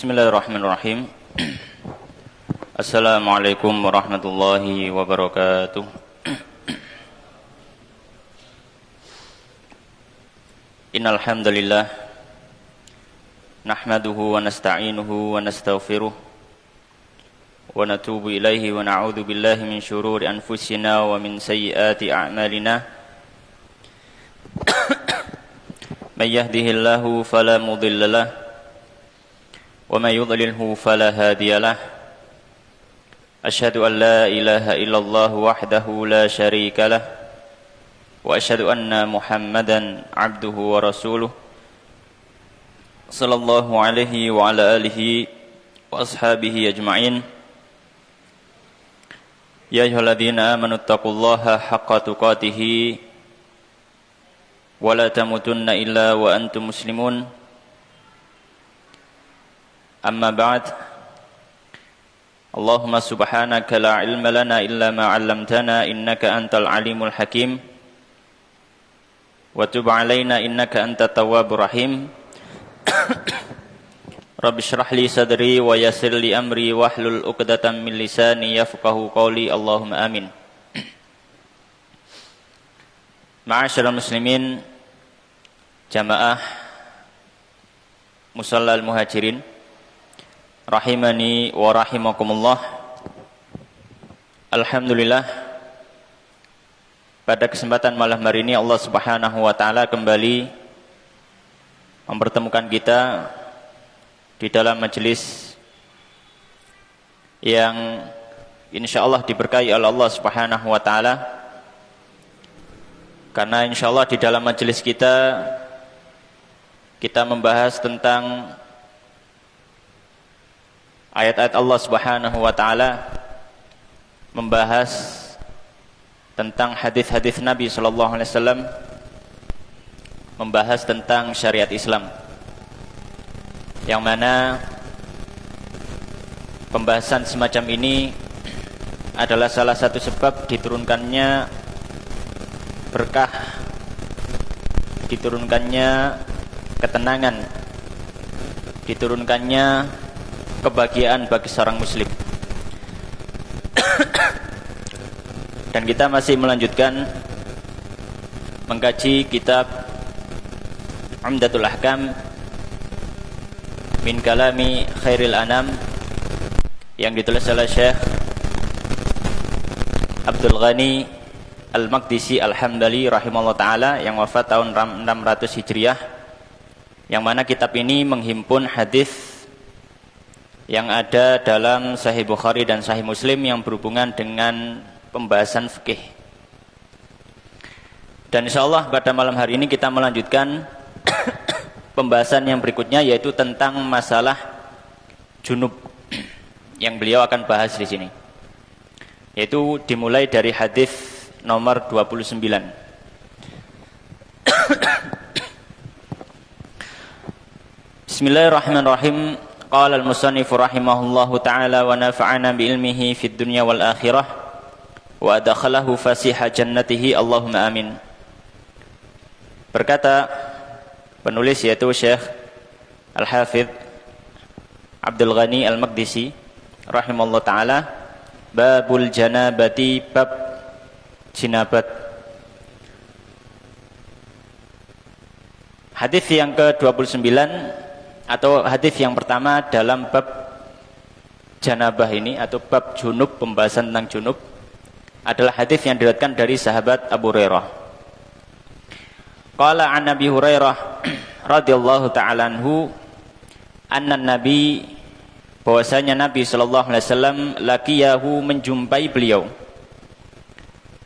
Bismillahirrahmanirrahim. Assalamualaikum warahmatullahi wabarakatuh. Innal hamdalillah nahmaduhu wa nasta'inuhu wa nastaghfiruh wa natubu ilaihi wa na'udzu billahi min syururi anfusina wa min sayyiati a'malina. May yahdihillahu fala mudilla lahu wa may yudlilhu fala hadiya lahu. Asyhadu an la ilaha illallah wahdahu la syarika lah wa asyhadu anna Muhammadan abduhu wa rasuluh sallallahu alaihi wa ala alihi wa ashabihi ajma'in. Ya ayyuhalladzina amanu taqullaha haqqa tuqatih wa la tamutunna illa wa antum muslimun. Amma ba'd. Allahumma subhanaka la ilma lana illa ma 'allamtana innaka antal alimul hakim wa tub 'alaina innaka antat tawwabur rahim. Rabbi shrah li sadri wa yassir li amri wahlul 'uqdatam min lisani yafqahu qawli. Allahumma amin. Ma'asyiral muslimin, jamaah Musallal Muhajirin rahimani wa rahimakumullah. Alhamdulillah, pada kesempatan malam hari ini Allah Subhanahu wa taala kembali mempertemukan kita di dalam majelis yang insyaallah diberkahi oleh Allah Subhanahu wa taala. Karena insyaallah di dalam majelis kita membahas tentang ayat-ayat Allah Subhanahu wa taala, membahas tentang hadis-hadis Nabi sallallahu alaihi wasallam, membahas tentang syariat Islam, yang mana pembahasan semacam ini adalah salah satu sebab diturunkannya berkah, diturunkannya ketenangan, diturunkannya kebahagiaan bagi seorang muslim. Dan kita masih melanjutkan mengkaji kitab Umdatul Ahkam min kalami khairil anam yang ditulis oleh Syekh Abdul Ghani Al-Maqdisi Al-Hambali rahimahullah ta'ala, yang wafat tahun 600 Hijriah, yang mana kitab ini menghimpun hadis yang ada dalam Sahih Bukhari dan Sahih Muslim yang berhubungan dengan pembahasan fikih. Dan insyaallah pada malam hari ini kita melanjutkan pembahasan yang berikutnya, yaitu tentang masalah junub yang beliau akan bahas di sini. Yaitu dimulai dari hadis nomor 29. Bismillahirrahmanirrahim. Qala al-musannif rahimahullahu ta'ala wa nafa'ana bi'ilmihi fid dunya wal akhirah wa adakhalahu fasiha jannatihi. Allahumma amin. Berkata penulis, yaitu Syekh Al-Hafidh Abdul Ghani Al-Maqdisi rahimahullahu ta'ala, babul janabati, bab jinabat. Hadis yang ke-29 atau hadis yang pertama dalam bab janabah ini, atau bab junub, pembahasan tentang junub, adalah hadis yang diriwayatkan dari sahabat Abu Hurairah. Qala an Abi Hurairah radhiyallahu ta'ala anhu anna nabi, bahwasanya Nabi sallallahu alaihi wasallam, laqiyahu, menjumpai beliau,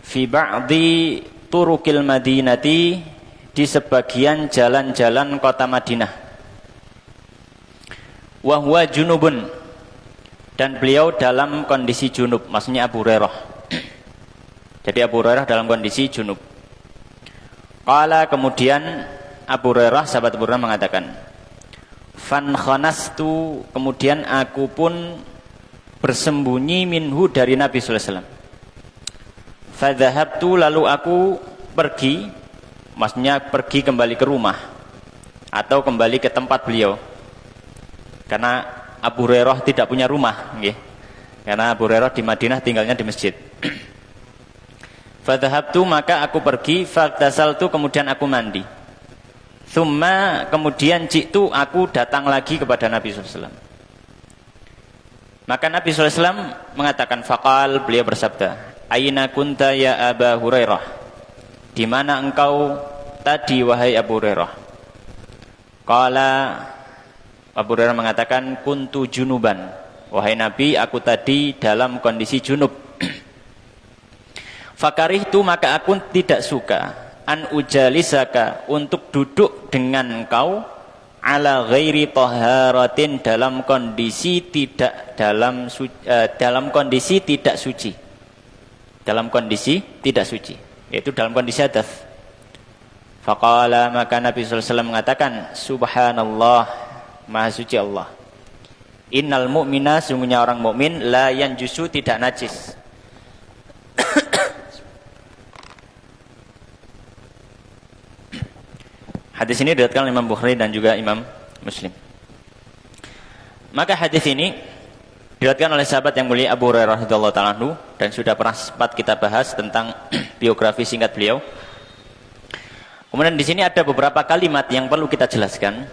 fi ba'di turukil madinati, di sebagian jalan-jalan kota Madinah, wa huwa junubun, dan beliau dalam kondisi junub, maksudnya Abu Hurairah. Jadi Abu Hurairah dalam kondisi junub. Qala, kemudian Abu Hurairah, sahabat Abu Hurairah mengatakan, fan khanastu, kemudian aku pun bersembunyi, minhu, dari Nabi sallallahu alaihi wasallam. Fadhahabtu, lalu aku pergi, maksudnya pergi kembali ke rumah atau kembali ke tempat beliau. Karena Abu Hurairah tidak punya rumah, nggih. Karena Abu Hurairah di Madinah tinggalnya di masjid. Fadhahabtu, maka aku pergi, faghtasaltu, kemudian aku mandi. Tsumma, kemudian jitu, aku datang lagi kepada Nabi sallallahu alaihi wasallam. Maka Nabi sallallahu alaihi wasallam mengatakan, faqal, beliau bersabda, aina kunta ya Aba Hurairah? Di mana engkau tadi wahai Abu Hurairah? Qala, Abu Hurairah mengatakan, kuntu junuban. Wahai Nabi, aku tadi dalam kondisi junub. Fakarihtu, maka aku tidak suka an ujalisaka, untuk duduk dengan engkau ala ghairi taharatin, dalam kondisi tidak suci. Dalam kondisi tidak suci, yaitu dalam kondisi hadas. Faqala, maka Nabi sallallahu alaihi wasallam mengatakan, subhanallah, maha suci Allah. Innal mu'mina, sungguhnya orang mukmin, la yanjusu, tidak najis. Hadis ini diriwayatkan Imam Bukhari dan juga Imam Muslim. Maka hadis ini diriwayatkan oleh sahabat yang mulia Abu Hurairah radhiyallahu ta'ala anhu, dan sudah pernah sempat kita bahas tentang biografi singkat beliau. Kemudian di sini ada beberapa kalimat yang perlu kita jelaskan.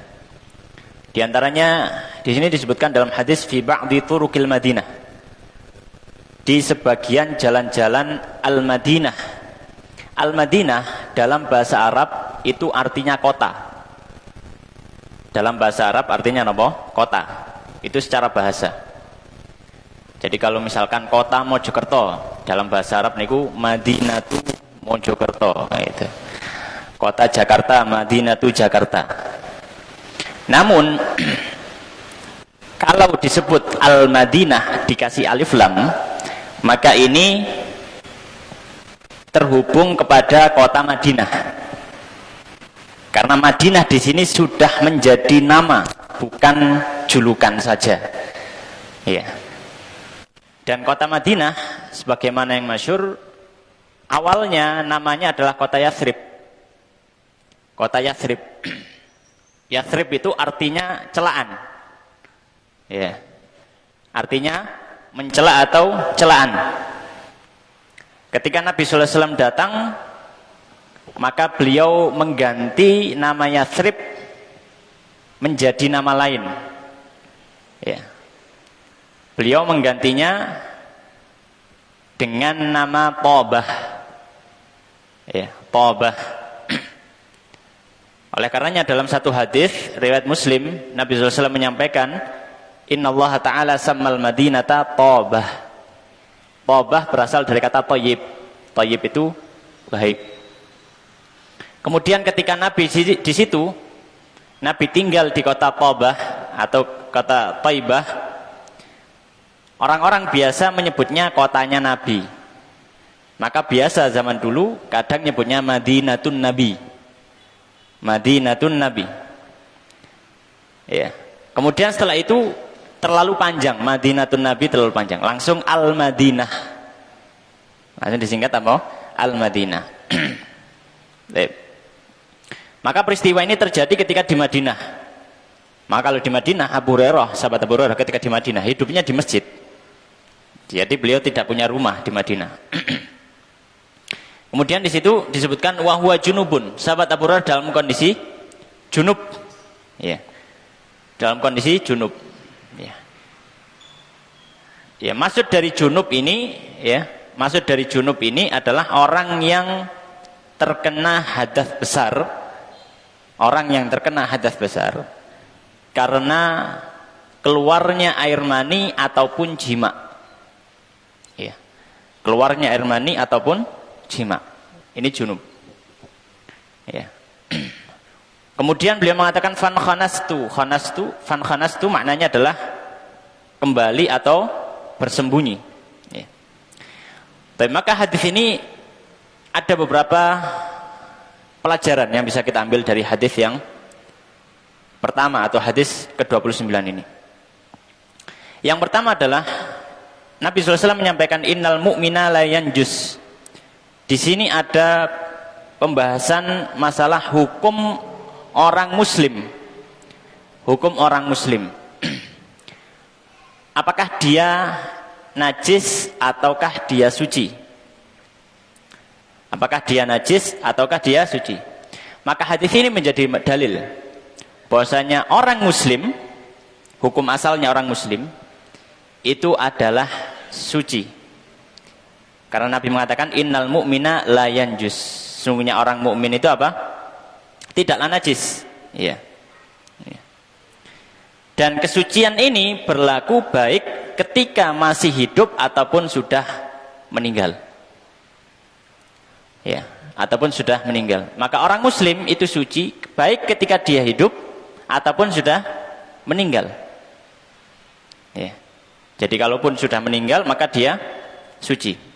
Di antaranya di sini disebutkan dalam hadis fi ba'di turuqil Madinah, di sebagian jalan-jalan Al-Madinah. Al-Madinah dalam bahasa Arab itu artinya kota. Dalam bahasa Arab artinya apa? Kota. Itu secara bahasa. Jadi kalau misalkan kota Mojokerto, dalam bahasa Arab niku Madinatu Mojokerto, gitu. Kota Jakarta, Madinatu Jakarta. Namun kalau disebut Al-Madinah dikasih alif lam, maka ini terhubung kepada kota Madinah. Karena Madinah di sini sudah menjadi nama, bukan julukan saja. Ya. Dan kota Madinah sebagaimana yang masyhur, awalnya namanya adalah kota Yathrib. Kota Yathrib. Yathrib itu artinya celaan. Ya. Artinya mencela atau celaan. Ketika Nabi sallallahu alaihi wasallam datang, maka beliau mengganti nama Yathrib menjadi nama lain. Ya. Beliau menggantinya dengan nama Thabah. Ya, Thabah. Oleh karenanya dalam satu hadis riwayat Muslim, Nabi sallallahu alaihi wasallam menyampaikan, innallaha ta'ala sammal madinata Thabah. Thabah berasal dari kata thayyib. Thayyib itu baik. Kemudian ketika Nabi di situ, Nabi tinggal di kota Thabah atau kota Thaibah, orang-orang biasa menyebutnya kotanya Nabi. Maka biasa zaman dulu kadang nyebutnya Madinatun Nabi. Madinatun Nabi. Ya. Kemudian setelah itu terlalu panjang, Madinatun Nabi terlalu panjang, langsung Al-Madinah. Langsung disingkat apa? Al-Madinah. Maka peristiwa ini terjadi ketika di Madinah. Maka kalau di Madinah, Abu Hurairah, sahabat Abu Hurairah ketika di Madinah, hidupnya di masjid. Jadi beliau tidak punya rumah di Madinah. Kemudian di situ disebutkan wahwa junubun, sahabat Abu Hurairah dalam kondisi junub. Ya. Dalam kondisi junub. Ya. Ya, maksud dari junub ini, ya, maksud dari junub ini adalah orang yang terkena hadas besar, orang yang terkena hadas besar karena keluarnya air mani ataupun jima. Ya. Keluarnya air mani ataupun jima. Ini junub. Ya. Kemudian beliau mengatakan fan khanastu, fan khanastu maknanya adalah kembali atau bersembunyi. Ya. Tapi maka hadis ini ada beberapa pelajaran yang bisa kita ambil dari hadis yang pertama atau hadis ke-29 ini. Yang pertama adalah Nabi SAW menyampaikan innal mu'mina la yanjus. Di sini ada pembahasan masalah hukum orang muslim. Hukum orang muslim. apakah dia najis ataukah dia suci? Apakah dia najis ataukah dia suci? Maka hadis ini menjadi dalil bahwasanya orang muslim, hukum asalnya orang muslim itu adalah suci. Karena Nabi mengatakan innal mu'mina la yanjus. Sungguhnya orang mukmin itu apa? Tidaklah najis. Iya. Dan kesucian ini berlaku baik ketika masih hidup ataupun sudah meninggal. Ya, ataupun sudah meninggal. Maka orang muslim itu suci baik ketika dia hidup ataupun sudah meninggal. Ya. Jadi kalaupun sudah meninggal maka dia suci.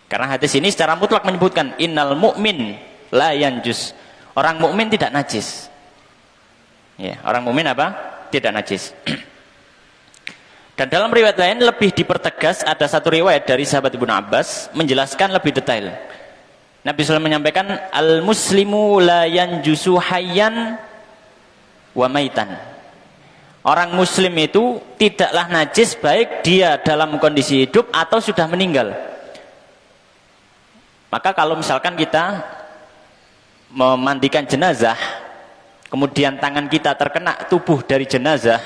Karena hadis ini secara mutlak menyebutkan innal mu'min la yanjus. Orang mukmin tidak najis. Ya, orang mukmin apa? Tidak najis. Dan dalam riwayat lain lebih dipertegas, ada satu riwayat dari sahabat Ibnu Abbas menjelaskan lebih detail. Nabi SAW menyampaikan al-muslimu la yanjusu hayyan wa maitan. Orang muslim itu tidaklah najis baik dia dalam kondisi hidup atau sudah meninggal. Maka kalau misalkan kita memandikan jenazah, kemudian tangan kita terkena tubuh dari jenazah,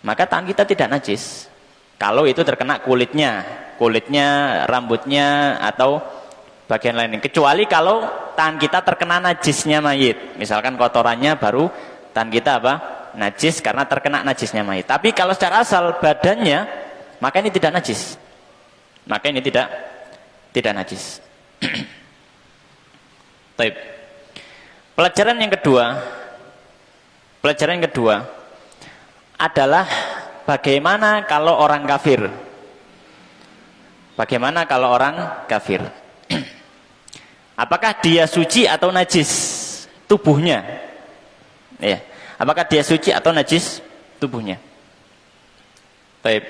maka tangan kita tidak najis. Kalau itu terkena kulitnya, rambutnya, atau bagian lain. Kecuali kalau tangan kita terkena najisnya mayit. Misalkan kotorannya baru tangan kita apa? Najis karena terkena najisnya mayit. Tapi kalau secara asal badannya, maka ini tidak najis. Maka ini tidak najis. Baik. Pelajaran yang kedua adalah bagaimana kalau orang kafir. Bagaimana kalau orang kafir? Apakah dia suci atau najis tubuhnya? Ya. Apakah dia suci atau najis tubuhnya? Baik.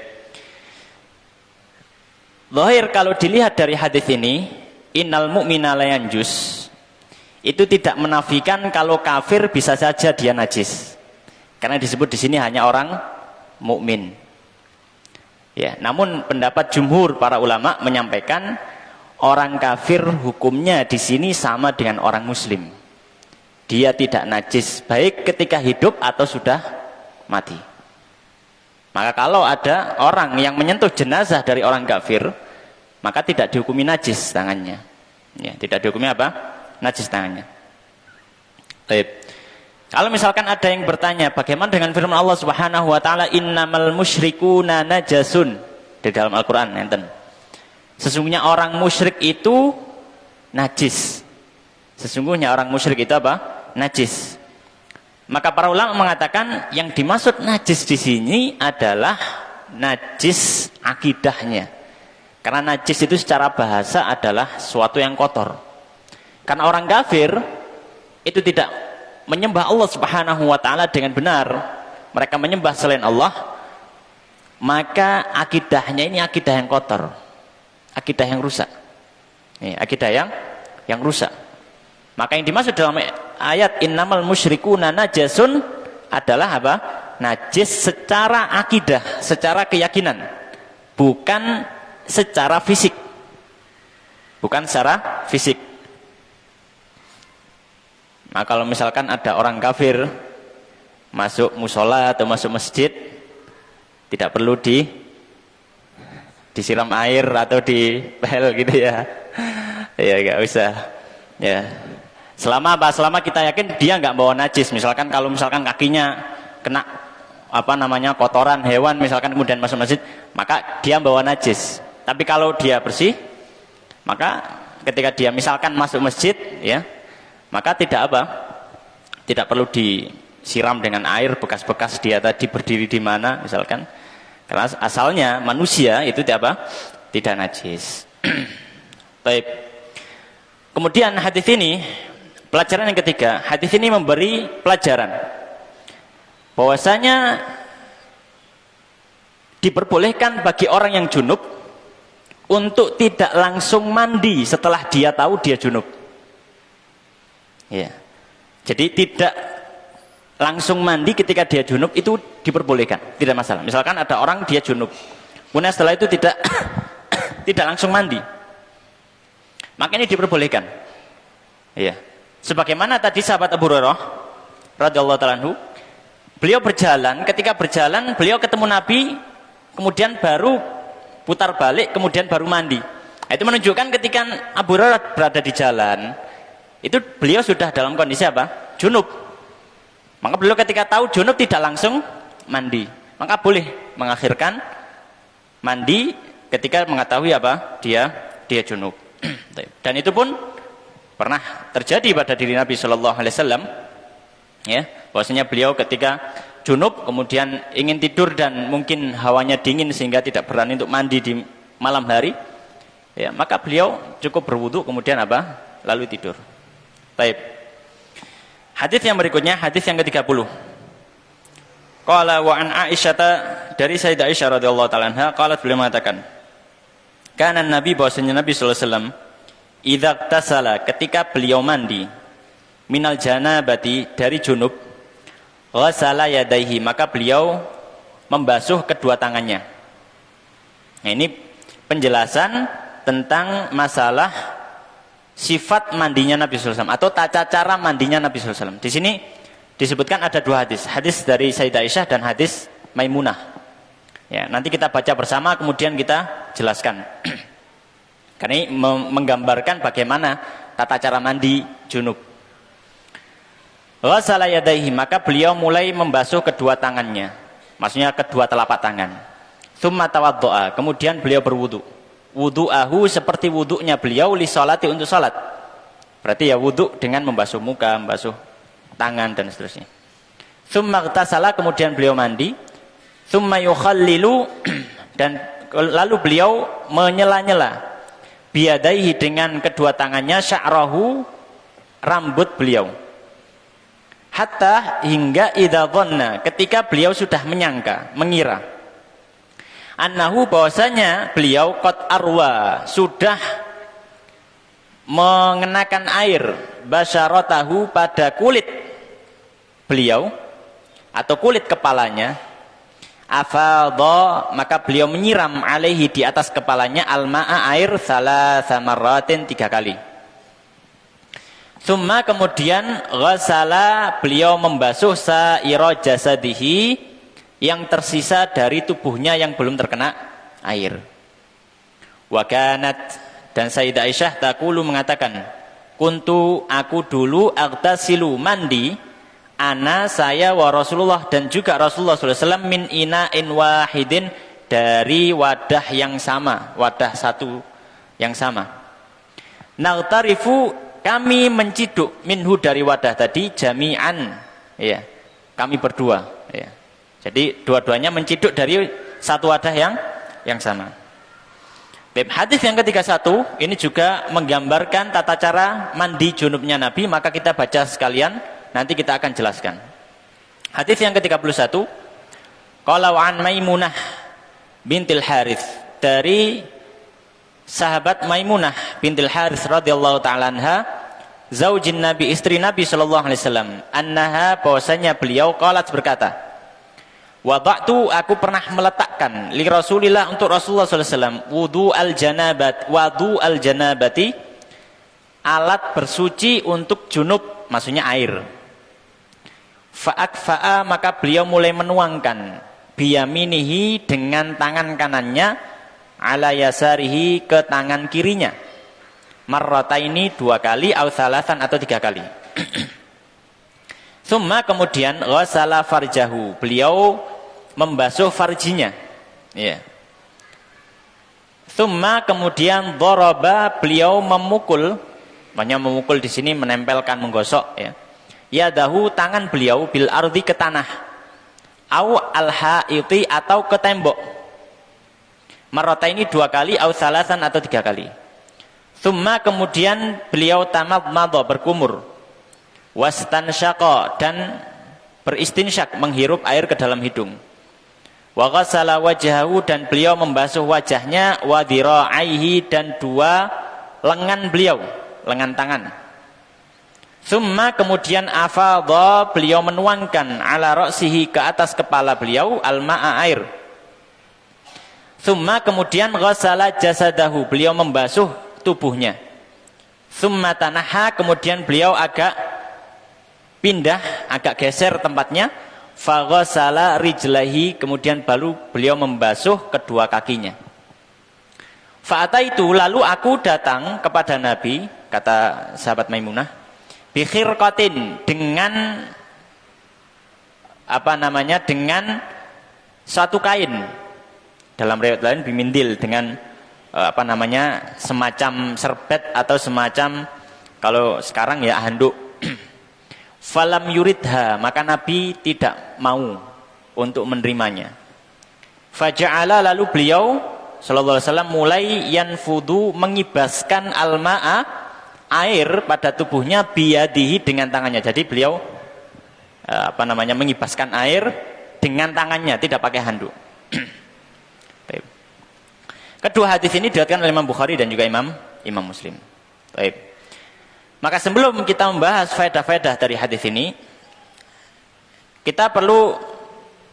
Zahir kalau dilihat dari hadis ini, innal mu'mina la yanjus, itu tidak menafikan kalau kafir bisa saja dia najis. Karena disebut di sini hanya orang mukmin. Ya, namun pendapat jumhur para ulama menyampaikan orang kafir hukumnya di sini sama dengan orang muslim. Dia tidak najis baik ketika hidup atau sudah mati. Maka kalau ada orang yang menyentuh jenazah dari orang kafir, maka tidak dihukumi najis tangannya. Ya, tidak dihukumi apa? Najis tangannya. Baik. Kalau misalkan ada yang bertanya, bagaimana dengan firman Allah Subhanahu wa taala innamal musyrikuuna najasun di dalam Al-Qur'an, enten. Sesungguhnya orang musyrik itu najis. Sesungguhnya orang musyrik itu apa? Najis. Maka para ulama mengatakan yang dimaksud najis di sini adalah najis akidahnya. Karena najis itu secara bahasa adalah sesuatu yang kotor. Karena orang kafir itu tidak menyembah Allah Subhanahu wa taala dengan benar. Mereka menyembah selain Allah. Maka akidahnya ini akidah yang kotor. Akidah yang rusak. Ini akidah yang rusak. Maka yang dimaksud dalam ayat innamal musyrikuuna najasun adalah apa? Najis secara akidah, secara keyakinan. Bukan secara fisik. Bukan secara fisik. Nah, kalau misalkan ada orang kafir masuk musola atau masuk masjid, tidak perlu disiram air atau dipel gitu ya. Ya nggak usah. Ya. Selama apa? Selama kita yakin dia nggak bawa najis. Misalkan kalau misalkan kakinya kena kotoran hewan, misalkan kemudian masuk masjid, maka dia bawa najis. Tapi kalau dia bersih, maka ketika dia misalkan masuk masjid, ya. Maka tidak perlu disiram dengan air bekas-bekas dia tadi berdiri di mana misalkan. Karena asalnya manusia itu tidak najis. Baik. Kemudian hadis ini, pelajaran yang ketiga, hadis ini memberi pelajaran bahwasanya diperbolehkan bagi orang yang junub untuk tidak langsung mandi setelah dia tahu dia junub. Ya. Jadi tidak langsung mandi ketika dia junub itu diperbolehkan, tidak masalah. Misalkan ada orang dia junub, kemudian setelah itu tidak tidak langsung mandi, maka ini diperbolehkan. Iya. Sebagaimana tadi sahabat Abu Hurairah radhiyallahu ta'ala anhu, beliau berjalan, ketika berjalan beliau ketemu Nabi, kemudian baru putar balik, kemudian baru mandi. Nah, itu menunjukkan ketika Abu Hurairah berada di jalan, itu beliau sudah dalam kondisi apa? Junub. Maka beliau ketika tahu junub tidak langsung mandi, maka boleh mengakhirkan mandi ketika mengetahui apa? Dia junub. Dan itu pun pernah terjadi pada diri Nabi Shallallahu Alaihi Wasallam, ya, bahwasanya beliau ketika junub kemudian ingin tidur dan mungkin hawanya dingin sehingga tidak berani untuk mandi di malam hari, ya, maka beliau cukup berwudu kemudian apa? Lalu tidur. Baik. Hadis yang berikutnya, hadis yang ke-30. Qala wa an Aisyah, dari Sayyidah Aisyah radhiyallahu ta'ala anha, qalat, beliau mengatakan, kana Nabi, bahwasanya Nabi sallallahu alaihi wasallam, idza tasala, ketika beliau mandi, minal janabati, dari junub, ghasala yadaihi, maka beliau membasuh kedua tangannya. Nah, ini penjelasan tentang masalah sifat mandinya Nabi sallallahu alaihi wasallam atau tata cara mandinya Nabi sallallahu alaihi wasallam. Di sini disebutkan ada dua hadis, hadis dari Sayyidah Aisyah dan hadis Maimunah. Ya, nanti kita baca bersama kemudian kita jelaskan. Karena ini menggambarkan bagaimana tata cara mandi junub. Ghasala yadaihi, maka beliau mulai membasuh kedua tangannya, maksudnya kedua telapak tangan. Tsumma tawaddoa, kemudian beliau berwudu. Wudu'ahu, seperti wudu'nya beliau li sholati, untuk sholat. Berarti ya wudu dengan membasuh muka, membasuh tangan dan seterusnya. Tsumma ightasala, kemudian beliau mandi. Tsumma yukhallilu, dan lalu beliau menyela-nyela biyadaihi, dengan kedua tangannya, sya'rahu, rambut beliau. Hatta, hingga idza dhanna, ketika beliau sudah menyangka, mengira, annahu, bahwasanya beliau qad arwa, sudah mengenakan air, basyaratahu, pada kulit beliau atau kulit kepalanya, afadha, maka beliau menyiram alaihi, di atas kepalanya, alma'a, air, salasa marratin, 3 kali. Summa, kemudian, ghasala, beliau membasuh sa'ira jasadihi, yang tersisa dari tubuhnya yang belum terkena air. Wa kanat, dan Sayyidah Aisyah taqulu, mengatakan, kuntu, aku dulu, aghtasilu, mandi, ana, saya, wa Rasulullah, dan juga Rasulullah SAW, min ina'in wahidin, dari wadah yang sama, wadah satu yang sama. Naghtarifu, kami menciduk, minhu, dari wadah tadi, jami'an, ya, kami berdua, ya. Jadi dua-duanya menciduk dari satu wadah yang sama. Hadis yang ke-31 ini juga menggambarkan tata cara mandi junubnya Nabi, maka kita baca sekalian, nanti kita akan jelaskan. Hadis yang ke-31, qala wa an Maimunah bintil Harits, dari sahabat Maimunah bintil Harits radhiyallahu ta'ala anha, zaujin Nabi, istri Nabi sallallahu alaihi wasallam, annaha, bahwasanya beliau qalat, berkata, wada'tu, aku pernah meletakkan, li Rasulillah, untuk Rasulullah sallallahu alaihi wasallam, wudu al janabati, alat bersuci untuk junub, maksudnya air. Fa'akfa'a, maka beliau mulai menuangkan, biyaminihi, dengan tangan kanannya, ala yasarihi, ke tangan kirinya, marrataini, 2 kali, au salasan, atau 3 kali. Summa, kemudian, ghasala farjahu, beliau membasuh farjinya, ya. Summa, kemudian, dharaba, beliau memukul, maknanya memukul di sini menempelkan, menggosok, ya, yadahu, tangan beliau, bil ardi, ke tanah, au al-haiti, atau ke tembok, marrataini, 2 kali, au salasan, atau 3 kali. Summa, kemudian beliau tamadmadha, berkumur, wastansyaqa, dan beristinsyak, menghirup air ke dalam hidung, wa ghassala wajhahu, dan beliau membasuh wajahnya, wa dhira'aihi, dan 2 lengan beliau, lengan tangan, Summa kemudian afadha, beliau menuangkan ala ra'sihi, ke atas kepala beliau, al-ma'a, air. Summa kemudian ghassala jasadahu, beliau membasuh tubuhnya. Summa tanaha, kemudian beliau agak pindah, agak geser tempatnya. Fa ghassala rijlahi, kemudian baru beliau membasuh kedua kakinya. Fa ataitu, lalu aku datang kepada Nabi, kata sahabat Maimunah, bi khirqatin, dengan dengan satu kain. Dalam riwayat lain bimindil, dengan semacam serbet atau semacam, kalau sekarang ya handuk. Falam yuridha, maka Nabi tidak mau untuk menerimanya. Faja'ala, lalu beliau sallallahu alaihi wasallam mulai yanfudu, mengibaskan al-ma'a, air pada tubuhnya, biyadihi, dengan tangannya. Jadi beliau mengibaskan air dengan tangannya, tidak pakai handuk. Kedua hadis ini diriwayatkan oleh Imam Bukhari dan juga Imam Muslim. Baik. Maka sebelum kita membahas faedah-faedah dari hadis ini, kita perlu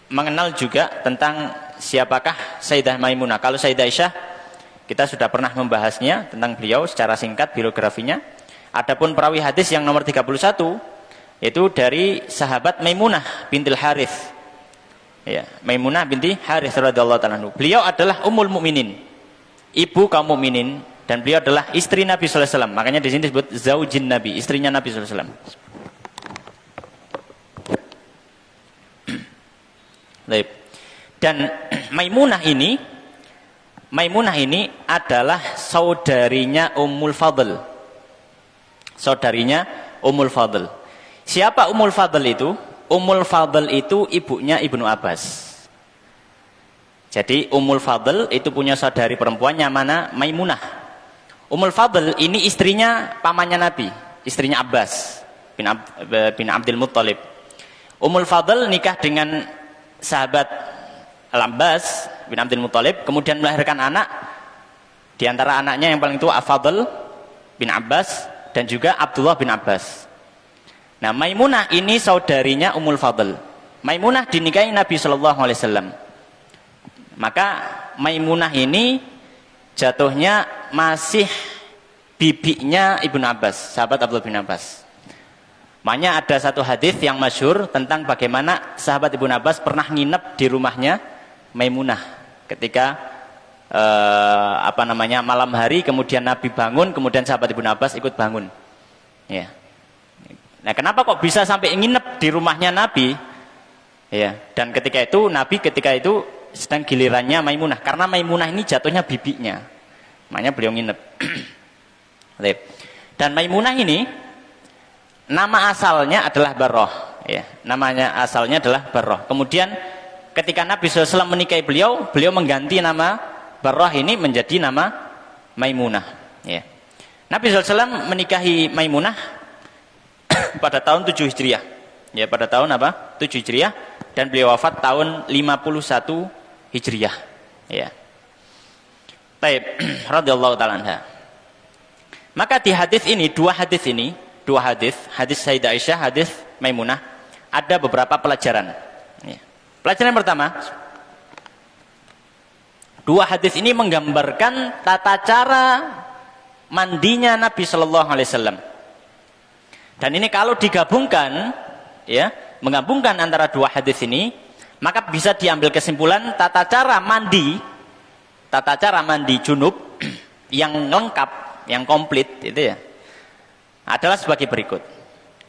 mengenal juga tentang siapakah Sayyidah Maimunah. Kalau Sayyidah Aisyah, kita sudah pernah membahasnya tentang beliau secara singkat biografinya. Adapun perawi hadis yang nomor 31 itu dari sahabat Maimunah bintil Harith. Ya, Maimunah binti Harith radhiyallahu ta'ala anhu. Beliau adalah ummul mukminin, ibu kaum mukminin, dan beliau adalah istri Nabi sallallahu alaihi wasallam. Makanya di sini disebut zaujin Nabi, istrinya Nabi sallallahu alaihi wasallam. Dan Maimunah ini adalah saudarinya Ummul Fadl. Saudarinya Ummul Fadl. Siapa Ummul Fadl itu? Ummul Fadl itu ibunya Ibnu Abbas. Jadi Ummul Fadl itu punya saudari perempuannya mana? Maimunah. Ummul Fadl ini istrinya pamannya Nabi, istrinya Abbas bin Abdul Muttalib. Ummul Fadl nikah dengan sahabat Al-Abbas bin Abdul Muttalib, kemudian melahirkan anak. Di antara anaknya yang paling tua Al-Fadl bin Abbas dan juga Abdullah bin Abbas. Nah, Maimunah ini saudarinya Ummul Fadl. Maimunah dinikahi Nabi sallallahu alaihi wasallam. Maka Maimunah ini jatuhnya masih bibinya Ibnu Abbas, sahabat Abdullah bin Abbas. Makanya ada satu hadis yang masyhur tentang bagaimana sahabat Ibnu Abbas pernah nginep di rumahnya Maimunah ketika malam hari, kemudian Nabi bangun, kemudian sahabat Ibnu Abbas ikut bangun. Ya. Nah, kenapa kok bisa sampai nginep di rumahnya Nabi? Ya, dan ketika itu Nabi sedang gilirannya Maimunah, karena Maimunah ini jatuhnya bibinya. Makanya beliau nginep. Dan Maimunah ini nama asalnya adalah Barroh, ya. Namanya asalnya adalah Barroh. Kemudian ketika Nabi SAW menikahi beliau, beliau mengganti nama Barroh ini menjadi nama Maimunah, ya. Nabi SAW menikahi Maimunah pada tahun 7 Hijriah. Ya, pada tahun 7 Hijriah, dan beliau wafat tahun 51 Hijriah. Ya. Baik, radhiyallahu ta'ala anha. Maka di hadis ini, dua hadis, hadis Sayyidah Aisyah, hadis Maimunah, ada beberapa pelajaran. Ya. Pelajaran yang pertama, dua hadis ini menggambarkan tata cara mandinya Nabi Shallallahu Alaihi Wasallam. Dan ini kalau digabungkan, ya, menggabungkan antara dua hadis ini, maka bisa diambil kesimpulan tata cara mandi junub yang lengkap, yang komplit itu ya, adalah sebagai berikut.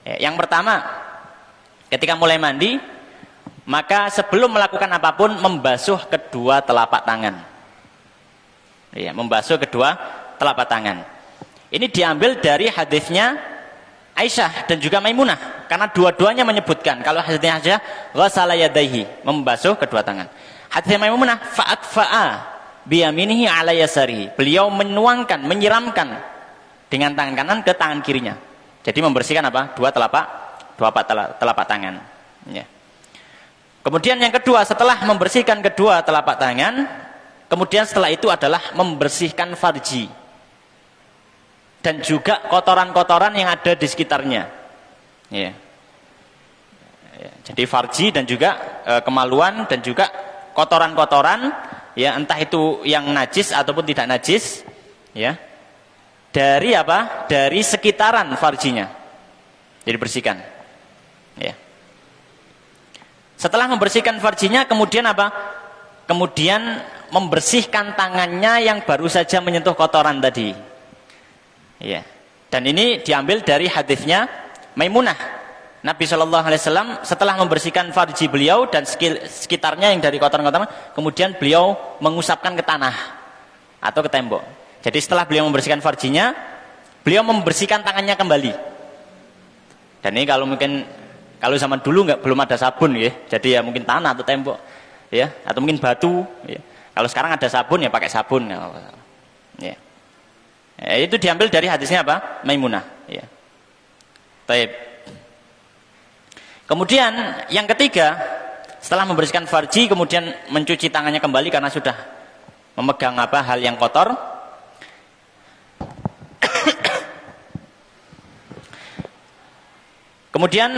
Ya, yang pertama, ketika mulai mandi, maka sebelum melakukan apapun membasuh kedua telapak tangan. Ya, membasuh kedua telapak tangan. Ini diambil dari hadisnya Aisyah dan juga Maimunah, karena dua-duanya menyebutkan kalau hadisnya Aisyah ghasala yadayhi, membasuh kedua tangan. Hadisnya Maimunah fa'atfa'a biyaminihi ala yasarihi, beliau menuangkan, menyiramkan dengan tangan kanan ke tangan kirinya. Jadi membersihkan apa? Dua telapak tangan. Ya. Kemudian yang kedua, setelah membersihkan kedua telapak tangan, kemudian setelah itu adalah membersihkan farji dan juga kotoran-kotoran yang ada di sekitarnya. Ya. Ya, jadi farji dan juga kemaluan dan juga kotoran-kotoran, ya, entah itu yang najis ataupun tidak najis, ya, dari apa? Dari sekitaran farjinya, jadi bersihkan. Ya. Setelah membersihkan farjinya, kemudian apa? Kemudian membersihkan tangannya yang baru saja menyentuh kotoran tadi. Ya. Dan ini diambil dari hadisnya Maimunah. Nabi SAW setelah membersihkan farji beliau dan sekitarnya yang dari kotoran-kotoran, kemudian beliau mengusapkan ke tanah atau ke tembok. Jadi setelah beliau membersihkan farjinya, beliau membersihkan tangannya kembali. Dan ini kalau zaman dulu belum ada sabun, ya. Jadi ya mungkin tanah atau tembok, ya, atau mungkin batu. Ya. Kalau sekarang ada sabun, ya pakai sabun. Ya. Ya, itu diambil dari hadisnya apa? Maimunah. Ya. Taib. Kemudian yang ketiga, setelah membersihkan farji, kemudian mencuci tangannya kembali karena sudah memegang hal yang kotor. Kemudian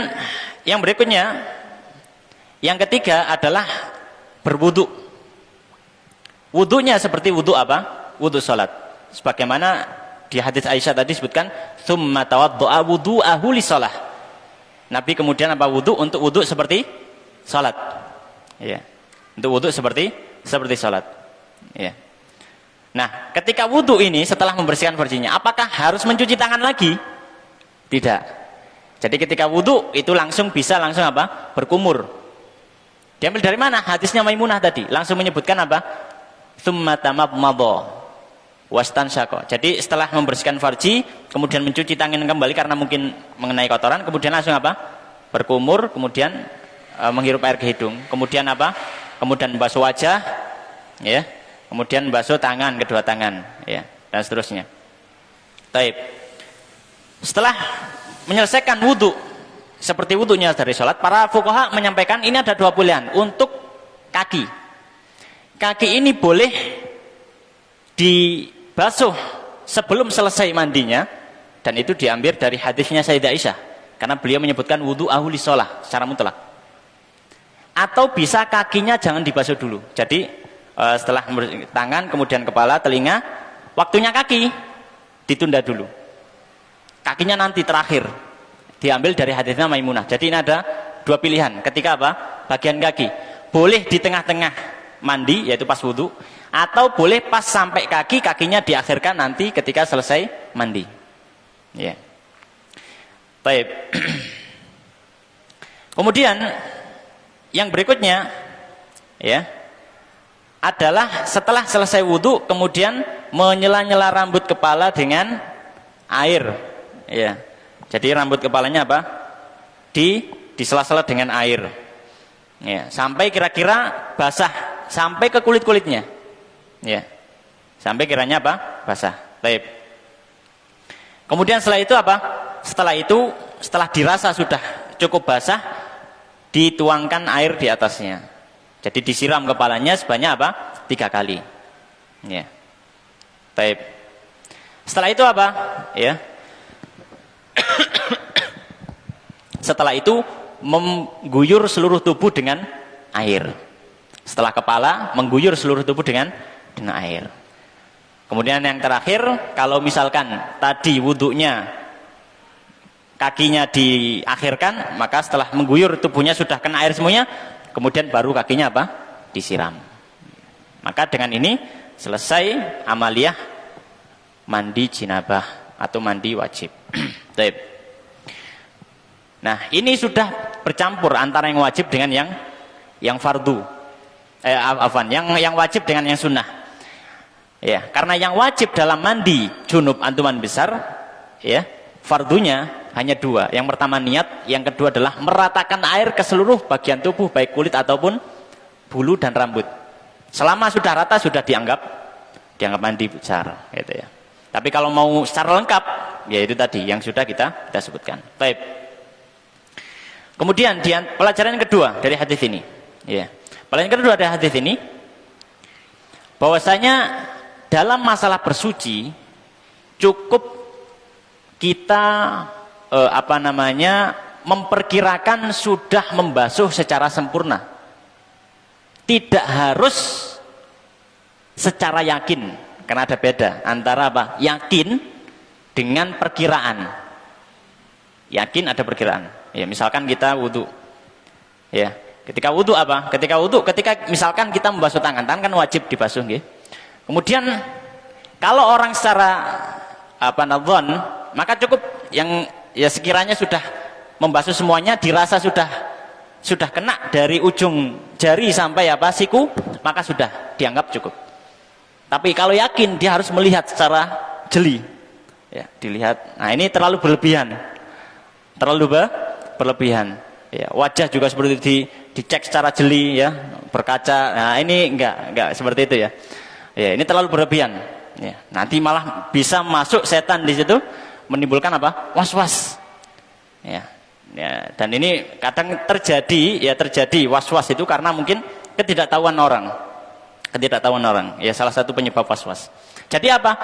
yang berikutnya, yang ketiga adalah berwudu. Wudunya seperti wudu apa? Wudu salat. Sebagaimana di hadis Aisyah tadi disebutkan, "Tsumma tawaddo'a wudu'ahu lis-shalah." Nabi kemudian apa? Wudu untuk wudu seperti salat. Ya. Untuk wudu seperti salat. Ya. Nah, ketika wudu ini setelah membersihkan farjinya, apakah harus mencuci tangan lagi? Tidak. Jadi ketika wudu itu bisa langsung apa? Berkumur. Diambil dari mana? Hadisnya Maimunah tadi langsung menyebutkan apa? Tsumma tamadmadha wastansyaqa. Jadi setelah membersihkan farji, kemudian mencuci tangan kembali karena mungkin mengenai kotoran, kemudian langsung apa? Berkumur, kemudian menghirup air ke hidung. Kemudian apa? Kemudian basuh wajah, ya. Kemudian basuh tangan, kedua tangan, ya, dan seterusnya. Taib. Setelah menyelesaikan wudu seperti wudunya dari sholat, para fuqaha menyampaikan ini ada dua pilihan untuk kaki. Kaki ini boleh dibasuh sebelum selesai mandinya, dan itu diambil dari hadisnya Sayyidah Aisyah karena beliau menyebutkan wudu ahli sholah secara mutlak. Atau bisa kakinya jangan dibasuh dulu, jadi setelah tangan, kemudian kepala, telinga, waktunya kaki ditunda dulu, kakinya nanti terakhir, diambil dari hadisnya Maimunah. Jadi ini ada dua pilihan ketika apa? Bagian kaki boleh di tengah-tengah mandi, yaitu pas wudu, atau boleh pas sampai kaki, kakinya diakhirkan nanti ketika selesai mandi. Ya. Baik. Kemudian yang berikutnya, ya, adalah setelah selesai wudu kemudian menyela-nyela rambut kepala dengan air. Ya. Jadi rambut kepalanya apa? Disela-sela dengan air. Ya, sampai kira-kira basah sampai ke kulit-kulitnya. Ya. Sampai kiranya apa? Basah. Baik. Kemudian setelah itu apa? Setelah dirasa sudah cukup basah, dituangkan air di atasnya. Jadi disiram kepalanya sebanyak apa? 3 kali. Ya. Baik. Setelah itu apa? Ya. Setelah itu mengguyur seluruh tubuh dengan air. Setelah kepala, mengguyur seluruh tubuh dengan air. Kemudian yang terakhir, kalau misalkan tadi wudunya kakinya diakhirkan, maka setelah mengguyur tubuhnya sudah kena air semuanya, kemudian baru kakinya apa? Disiram. Maka dengan ini selesai amaliyah mandi jinabah atau mandi wajib. Baik. Nah, ini sudah bercampur antara yang wajib dengan yang fardu. Yang wajib dengan yang sunnah. Ya, karena yang wajib dalam mandi junub antuman besar, ya, fardunya hanya 2. Yang pertama niat, yang kedua adalah meratakan air ke seluruh bagian tubuh, baik kulit ataupun bulu dan rambut. Selama sudah rata sudah dianggap mandi besar, gitu ya. Tapi kalau mau secara lengkap, ya itu tadi yang sudah kita sebutkan. Baik. Kemudian pelajaran yang kedua dari hadis ini, ya. Pelajaran yang kedua dari hadis ini, bahwasanya dalam masalah bersuci cukup kita memperkirakan sudah membasuh secara sempurna. Tidak harus secara yakin, karena ada beda antara apa? Yakin dengan perkiraan. Yakin ada perkiraan. Ya, misalkan kita wudu. Ya, ketika wudu apa? Ketika misalkan kita membasuh tangan kan wajib dibasuh, nggih. Kemudian kalau orang secara nadzon, maka cukup yang ya sekiranya sudah membasuh semuanya, dirasa sudah kena dari ujung jari sampai siku, maka sudah dianggap cukup. Tapi kalau yakin, dia harus melihat secara jeli. Ya, dilihat. Nah, ini terlalu berlebihan. Berlebihan. Ya, wajah juga seperti itu dicek secara jeli ya, berkaca. Nah, ini enggak seperti itu ya. Ya, ini terlalu berlebihan. Ya, nanti malah bisa masuk setan di situ, menimbulkan apa? Was-was. Ya. Ya, dan ini kadang terjadi was-was itu karena mungkin ketidaktahuan orang. Ya, salah satu penyebab was-was. Jadi apa?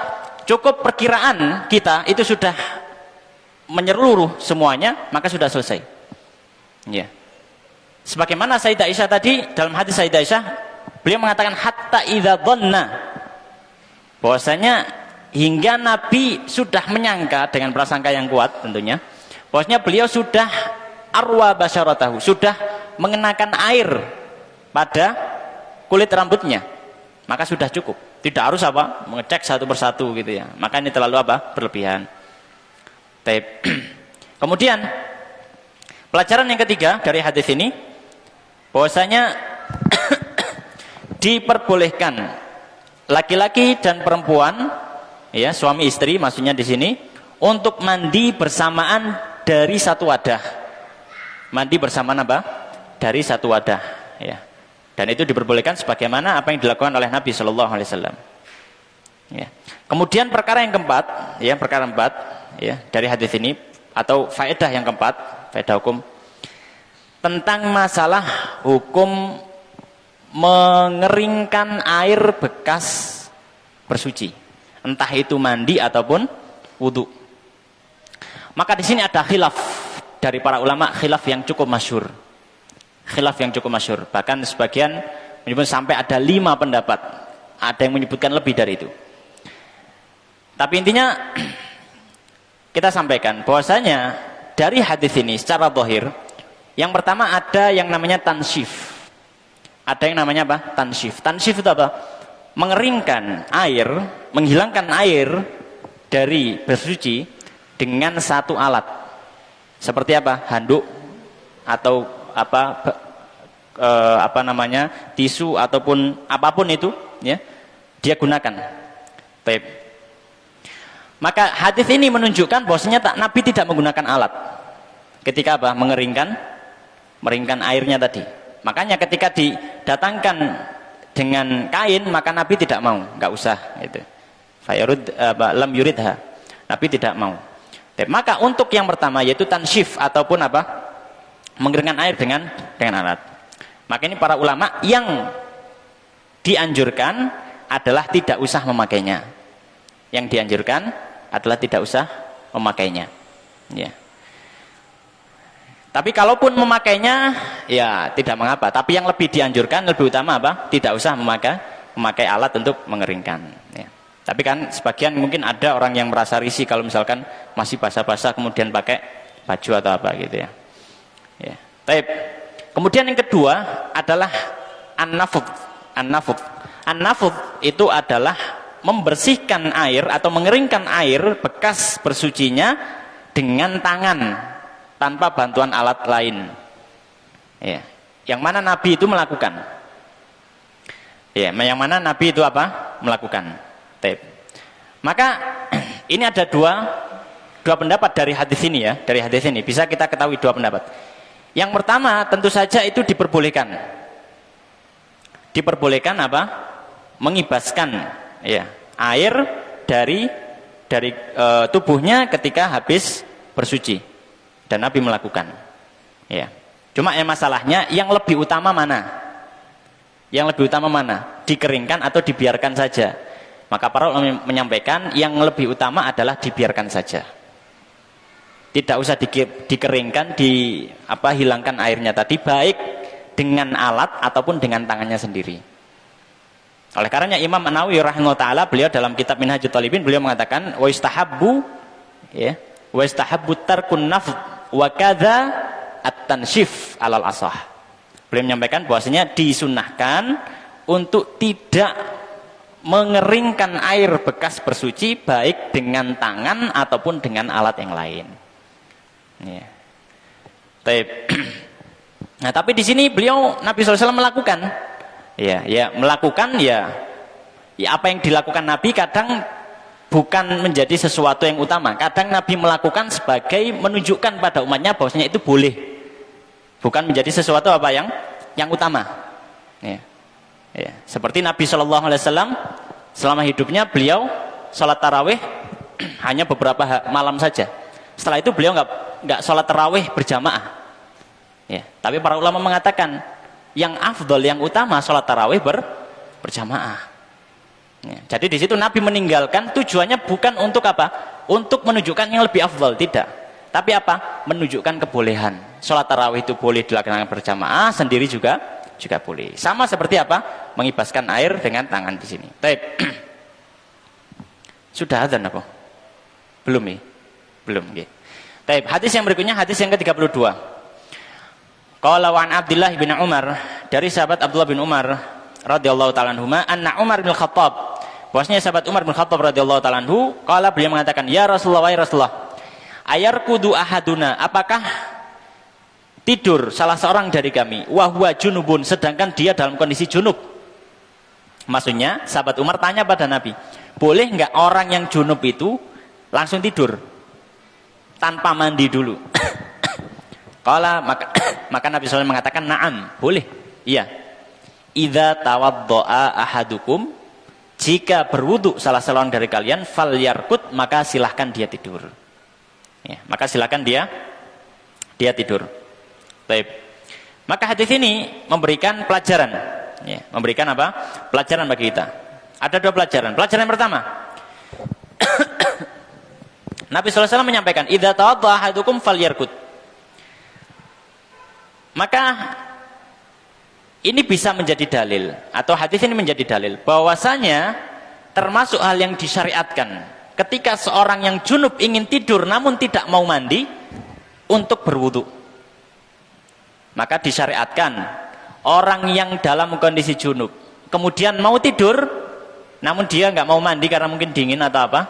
Cukup perkiraan kita itu sudah menyeluruh semuanya, maka sudah selesai. Ya. Sebagaimana Sayyidah Aisyah tadi, dalam hadis Sayyidah Aisyah, beliau mengatakan hatta idza dhanna, bahwasanya hingga Nabi sudah menyangka dengan prasangka yang kuat tentunya, bahwasanya beliau sudah arwa basyaratahu, sudah mengenakan air pada kulit rambutnya, maka sudah cukup. Tidak harus mengecek satu persatu gitu ya. Maka ini terlalu berlebihan. Kemudian pelajaran yang ketiga dari hadis ini, bahwasanya diperbolehkan laki-laki dan perempuan, ya suami istri maksudnya di sini, untuk mandi bersamaan dari satu wadah. Mandi bersamaan dari satu wadah. Ya. Dan itu diperbolehkan sebagaimana apa yang dilakukan oleh Nabi Shallallahu Alaihi Wasallam. Ya. Kemudian perkara yang keempat, ya dari hadis ini atau faedah yang keempat, faedah hukum tentang masalah hukum mengeringkan air bekas bersuci, entah itu mandi ataupun wudu. Maka di sini ada khilaf dari para ulama, khilaf yang cukup masyhur. Bahkan sebagian menyebut sampai ada 5 pendapat. Ada yang menyebutkan lebih dari itu. Tapi intinya kita sampaikan bahwasanya dari hadis ini secara zahir, yang pertama ada yang namanya tansyif. Ada yang namanya tansyif. Tansyif itu apa? Mengeringkan air, menghilangkan air dari bersuci dengan satu alat. Seperti handuk atau tisu ataupun apapun itu, ya, dia gunakan. Baik. Maka hadis ini menunjukkan bahwasanya Nabi tidak menggunakan alat ketika mengeringkan airnya tadi. Makanya ketika didatangkan dengan kain, maka Nabi tidak mau, enggak usah itu. Lam yuridha. Nabi tidak mau. Maka untuk yang pertama yaitu tansyif ataupun mengeringkan air dengan alat. Maka ini para ulama yang dianjurkan adalah tidak usah memakainya. Yang dianjurkan adalah tidak usah memakainya. Ya. Tapi kalaupun memakainya, ya tidak mengapa. Tapi yang lebih dianjurkan, lebih utama tidak usah memakai alat untuk mengeringkan. Ya. Tapi kan sebagian mungkin ada orang yang merasa risih kalau misalkan masih basah-basah kemudian pakai baju atau gitu ya. Ya. Baik. Kemudian yang kedua adalah an-nafud. An-nafud itu adalah membersihkan air atau mengeringkan air bekas bersucinya dengan tangan tanpa bantuan alat lain. Ya. Yang mana Nabi itu melakukan. Ya, yang mana Nabi itu melakukan. Baik. Maka ini ada dua pendapat dari hadis ini ya. Dari hadis ini bisa kita ketahui dua pendapat. Yang pertama tentu saja itu diperbolehkan. Diperbolehkan mengibaskan ya air dari tubuhnya ketika habis bersuci. Dan Nabi melakukan. Ya. Cuma masalahnya yang lebih utama mana? Yang lebih utama mana? Dikeringkan atau dibiarkan saja? Maka para ulama menyampaikan yang lebih utama adalah dibiarkan saja. Tidak usah dikeringkan, hilangkan airnya tadi, baik dengan alat ataupun dengan tangannya sendiri. Oleh karenanya Imam An-Nawawi rahimahullah taala, beliau dalam kitab Minhajut Thalibin beliau mengatakan wa istahabbu tarkun nafd wa kadza at-tanshif alal asah. Beliau menyampaikan bahwasanya disunahkan untuk tidak mengeringkan air bekas bersuci baik dengan tangan ataupun dengan alat yang lain. Ya. Nah, tapi di sini beliau Nabi SAW melakukan, melakukan apa yang dilakukan Nabi kadang bukan menjadi sesuatu yang utama. Kadang Nabi melakukan sebagai menunjukkan pada umatnya bahwasanya itu boleh, bukan menjadi sesuatu apa yang utama. Ya. Seperti Nabi SAW selama hidupnya beliau sholat tarawih hanya beberapa malam saja. Setelah itu beliau nggak sholat tarawih berjamaah. Ya, tapi para ulama mengatakan yang afdol, yang utama sholat tarawih berjamaah. Ya, jadi di situ Nabi meninggalkan tujuannya bukan untuk apa? Untuk menunjukkan yang lebih afdol, tidak. Tapi apa? Menunjukkan kebolehan. Sholat tarawih itu boleh dilaksanakan berjamaah, sendiri juga boleh. Sama seperti apa? Mengibaskan air dengan tangan di sini. Baik. Sudah adzan apa? Belum ya? Belum, nggih. Baik, hadis yang berikutnya hadis yang ke-32. Qala wa an Abdullah bin Umar, dari sahabat Abdullah bin Umar radhiyallahu taala anhuma, anna Umar bin Khattab, bahwasanya sahabat Umar bin Khattab radhiyallahu taala anhu, qala beliau mengatakan, ya Rasulullah, ya Rasulullah, ayarkudu ahaduna, apakah tidur salah seorang dari kami, wa huwa junubun, sedangkan dia dalam kondisi junub. Maksudnya sahabat Umar tanya pada Nabi, boleh enggak orang yang junub itu langsung tidur tanpa mandi dulu? Qala, maka Nabi SAW mengatakan, na'am, boleh. Iya. Idza tawaddo'a ahadukum, jika berwudu salah seorang dari kalian, falyarqud, maka silahkan dia tidur. Ya, maka silahkan dia tidur. Baik. Maka hadis ini memberikan pelajaran. Ya, memberikan apa? Pelajaran bagi kita. Ada dua pelajaran. Pelajaran yang pertama, Nabi SAW menyampaikan, idza tawadda'a ahadukum falyarqud. Maka ini bisa menjadi dalil, atau hadis ini menjadi dalil bahwasanya termasuk hal yang disyariatkan ketika seorang yang junub ingin tidur namun tidak mau mandi untuk berwudu. Maka disyariatkan orang yang dalam kondisi junub kemudian mau tidur namun dia nggak mau mandi karena mungkin dingin atau apa,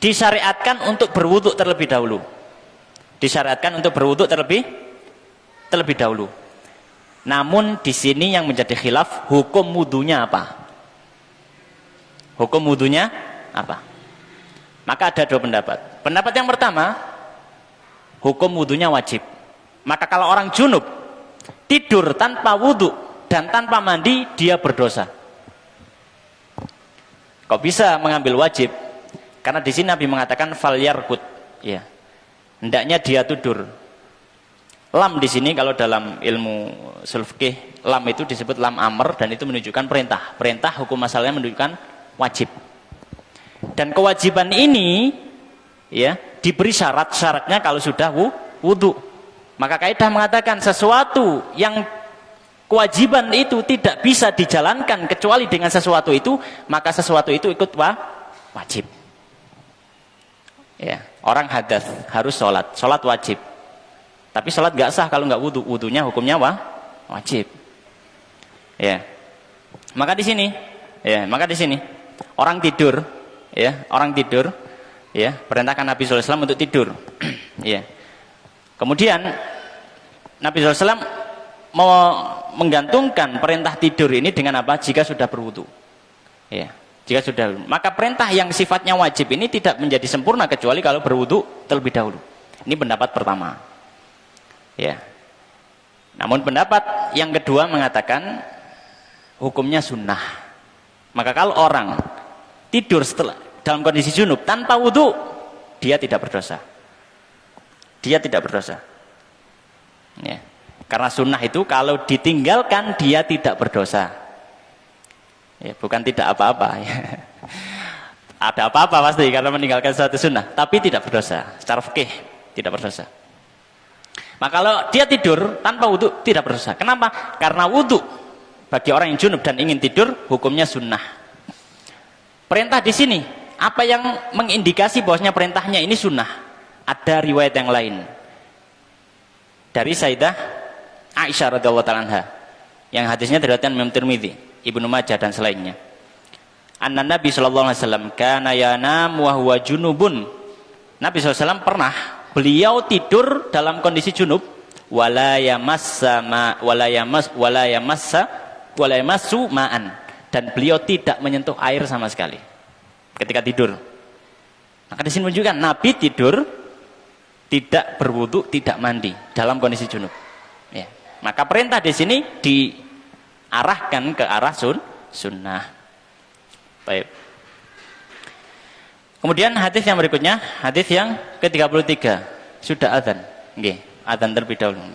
disyariatkan untuk berwudu terlebih dahulu. Disyariatkan untuk berwudu terlebih dahulu. Namun di sini yang menjadi khilaf, hukum wudunya apa? Hukum wudunya apa? Maka ada dua pendapat. Pendapat yang pertama, hukum wudunya wajib. Maka kalau orang junub tidur tanpa wudu dan tanpa mandi, dia berdosa. Kok bisa mengambil wajib? Karena di sini Nabi mengatakan falyarqud, ya. Hendaknya dia tidur. Lam di sini kalau dalam ilmu ushul fikih, lam itu disebut lam amr dan itu menunjukkan perintah. Perintah hukum asalnya menunjukkan wajib. Dan kewajiban ini ya diberi syarat-syaratnya kalau sudah wudu. Maka kaidah mengatakan sesuatu yang kewajiban itu tidak bisa dijalankan kecuali dengan sesuatu itu, maka sesuatu itu ikut wajib. Ya, orang hadas harus sholat wajib. Tapi sholat gak sah kalau nggak wudu, wudunya hukumnya wajib. Ya, maka di sini orang tidur, perintahkan Nabi SAW untuk tidur. Ya, kemudian Nabi SAW mau menggantungkan perintah tidur ini dengan apa? Jika sudah berwudu. Ya, jika sudah, maka perintah yang sifatnya wajib ini tidak menjadi sempurna kecuali kalau berwudu terlebih dahulu. Ini pendapat pertama. Ya. Namun pendapat yang kedua mengatakan hukumnya sunnah. Maka kalau orang tidur setelah dalam kondisi junub tanpa wudu, dia tidak berdosa. Dia tidak berdosa. Ya. Karena sunnah itu kalau ditinggalkan dia tidak berdosa. Ya, bukan tidak apa-apa. Ya. Ada apa-apa pasti karena meninggalkan suatu sunnah, tapi tidak berdosa secara fikih. tidak berdosa. Maka kalau dia tidur tanpa wudu tidak berdosa. Kenapa? Karena wudu bagi orang yang junub dan ingin tidur hukumnya sunnah. Perintah di sini, apa yang mengindikasi bahwasanya perintahnya ini sunnah? Ada riwayat yang lain dari Sayyidah Aisyah radhiyallahu taala anha yang hadisnya diriwayatkan Imam Tirmidzi, Ibnu Majah dan selainnya. Anna Nabi sallallahu alaihi wasallam kana yanam wa huwa junubun. Nabi SAW pernah beliau tidur dalam kondisi junub, wala yamassu ma'an, dan beliau tidak menyentuh air sama sekali ketika tidur. Maka di sini menunjukkan Nabi tidur tidak berwudu, tidak mandi dalam kondisi junub. Ya. Maka perintah di sini diarahkan ke arah sunnah. Baik. Kemudian hadis yang berikutnya, hadis yang ke-33. Sudah adzan. Nggih, adzan terlebih dahulu.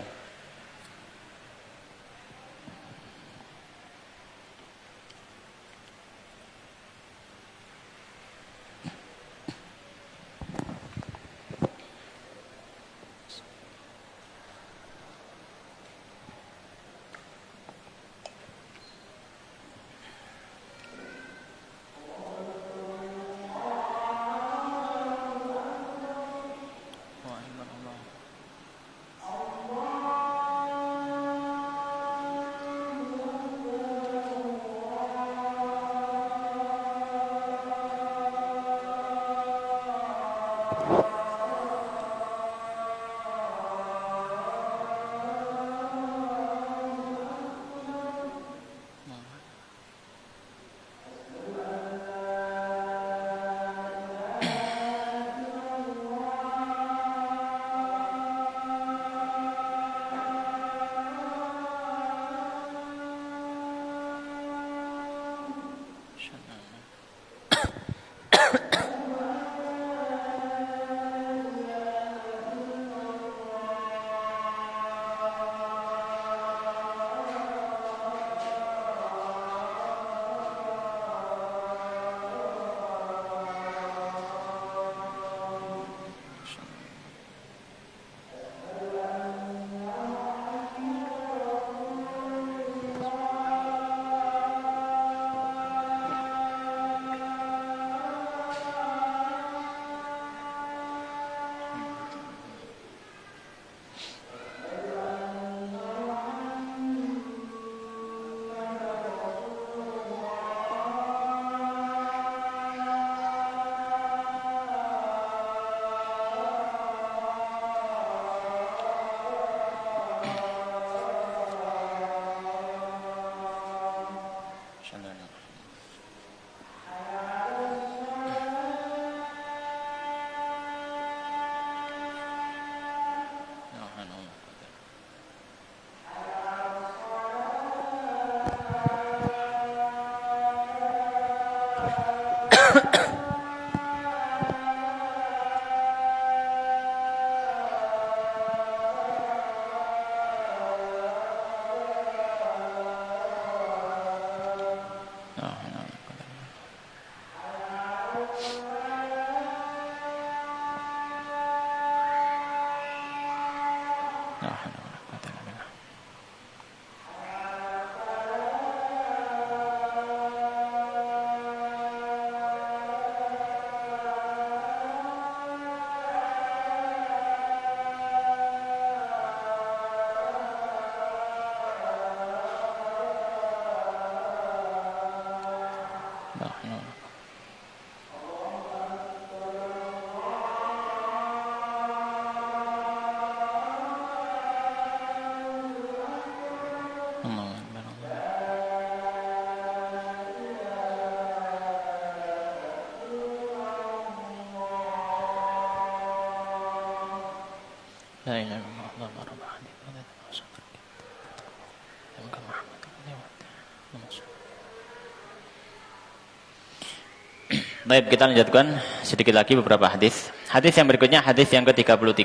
Baik, kita lanjutkan sedikit lagi beberapa hadis. Hadis yang berikutnya hadis yang ke-33.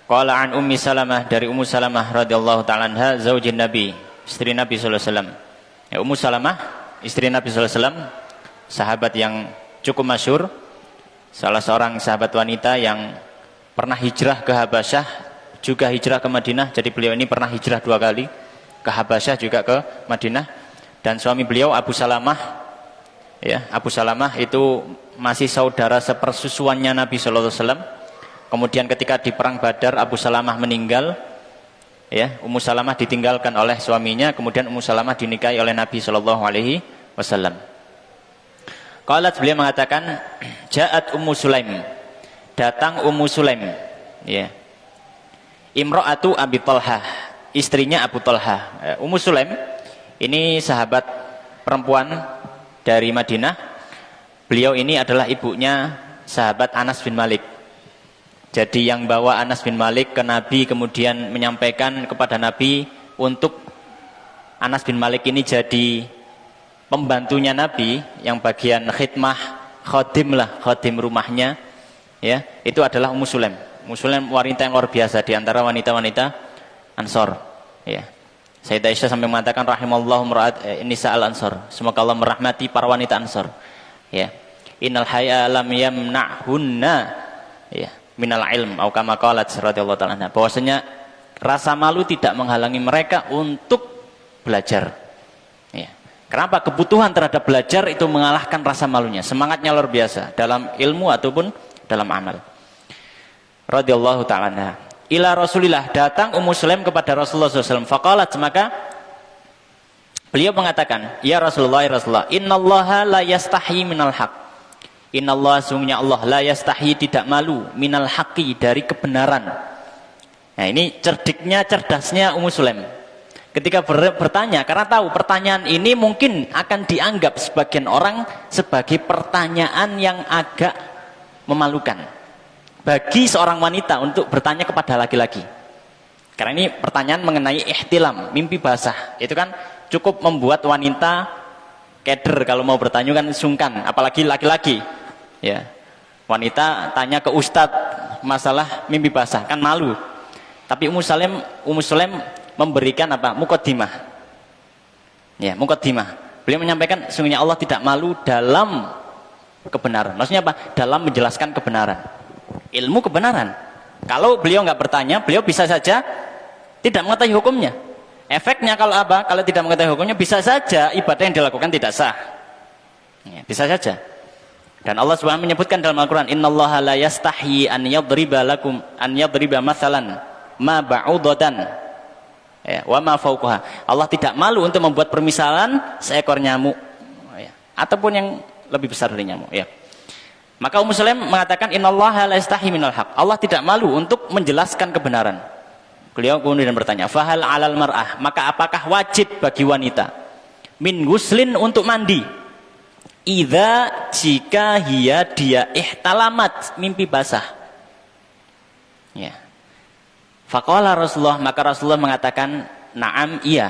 Qala an Ummi Salamah, dari Ummu Salamah radhiyallahu taala anha, zaujin Nabi, istri Nabi sallallahu alaihi wasallam. Ya, Ummu Salamah, istri Nabi sallallahu alaihi wasallam, sahabat yang cukup masyhur, salah seorang sahabat wanita yang pernah hijrah ke Habasyah, juga hijrah ke Madinah. Jadi beliau ini pernah hijrah 2 kali, ke Habasyah juga ke Madinah. Dan suami beliau Abu Salamah, ya, Abu Salamah itu masih saudara sepersusuannya Nabi sallallahu alaihi wasallam. Kemudian ketika di perang Badar Abu Salamah meninggal, ya, Ummu Salamah ditinggalkan oleh suaminya, kemudian Ummu Salamah dinikahi oleh Nabi sallallahu alaihi wasallam. Qalat, beliau mengatakan, ja'at Ummu Sulaim, datang Ummu Sulaim, ya, imra'atu Abi Talha, istrinya Abu Talha. Ummu Sulaim ini sahabat perempuan dari Madinah. Beliau ini adalah ibunya sahabat Anas bin Malik. Jadi yang bawa Anas bin Malik ke Nabi, kemudian menyampaikan kepada Nabi untuk Anas bin Malik ini jadi pembantunya Nabi, yang bagian khidmah, khodim lah, khodim rumahnya, ya, itu adalah Ummu Sulaim. Ummu Sulaim wanita yang luar biasa di antara wanita-wanita Ansor, ya. Sayyidah Aisyah sampai mengatakan rahimallahu mura'at nisa al-Ansor, semoga Allah merahmati para wanita Ansor, ya. Innal hayya lam yamna'hunna, ya, minal ilm au kama qalat radhiyallahu ta'ala anha, bahwasanya rasa malu tidak menghalangi mereka untuk belajar, ya. Kenapa? Kebutuhan terhadap belajar itu mengalahkan rasa malunya. Semangatnya luar biasa dalam ilmu ataupun dalam amal. Radhiyallahu ta'ala anha. Ila Rasulillah, datang Ummu Sulaim kepada Rasulullah SAW. Faqalat, maka beliau mengatakan, ya Rasulullah, ya Rasulullah, innallaha la yastahi minal haq. Innallaha, sungguhnya Allah, la yastahi, tidak malu, minal haqi, dari kebenaran. Nah, ini cerdasnya Ummu Sulaim. Ketika bertanya, karena tahu pertanyaan ini mungkin akan dianggap sebagian orang sebagai pertanyaan yang agak memalukan bagi seorang wanita untuk bertanya kepada laki-laki. Karena ini pertanyaan mengenai ihtilam, mimpi basah. Itu kan cukup membuat wanita keder kalau mau bertanya, kan sungkan, apalagi laki-laki. Ya. Wanita tanya ke ustadz masalah mimpi basah, kan malu. Tapi Ummu Sulaim memberikan apa? Muqaddimah. Ya, muqaddimah. Beliau menyampaikan sungguhnya Allah tidak malu dalam kebenaran. Maksudnya apa? Dalam menjelaskan kebenaran. Ilmu kebenaran. Kalau beliau nggak bertanya, beliau bisa saja tidak mengetahui hukumnya. Efeknya kalau apa? Kalau tidak mengetahui hukumnya, bisa saja ibadah yang dilakukan tidak sah. Ya, bisa saja. Dan Allah SWT menyebutkan dalam Al-Quran, innallaha la yastahi an yadriba mathalan ma ba'udatan, ya, wa ma fauqaha. Allah tidak malu untuk membuat permisalan seekor nyamuk, ya, ataupun yang lebih besar dari nyamuk, ya. Maka Ummu Sulaim mengatakan innallaha la yastahi minal haq. Allah tidak malu untuk menjelaskan kebenaran. Beliau kemudian bertanya, fahal 'alal mar'ah, maka apakah wajib bagi wanita min guslin, untuk mandi, idza, jika dia ihtalamat, mimpi basah, ya. Faqala Rasulullah, maka Rasulullah mengatakan, na'am, iya.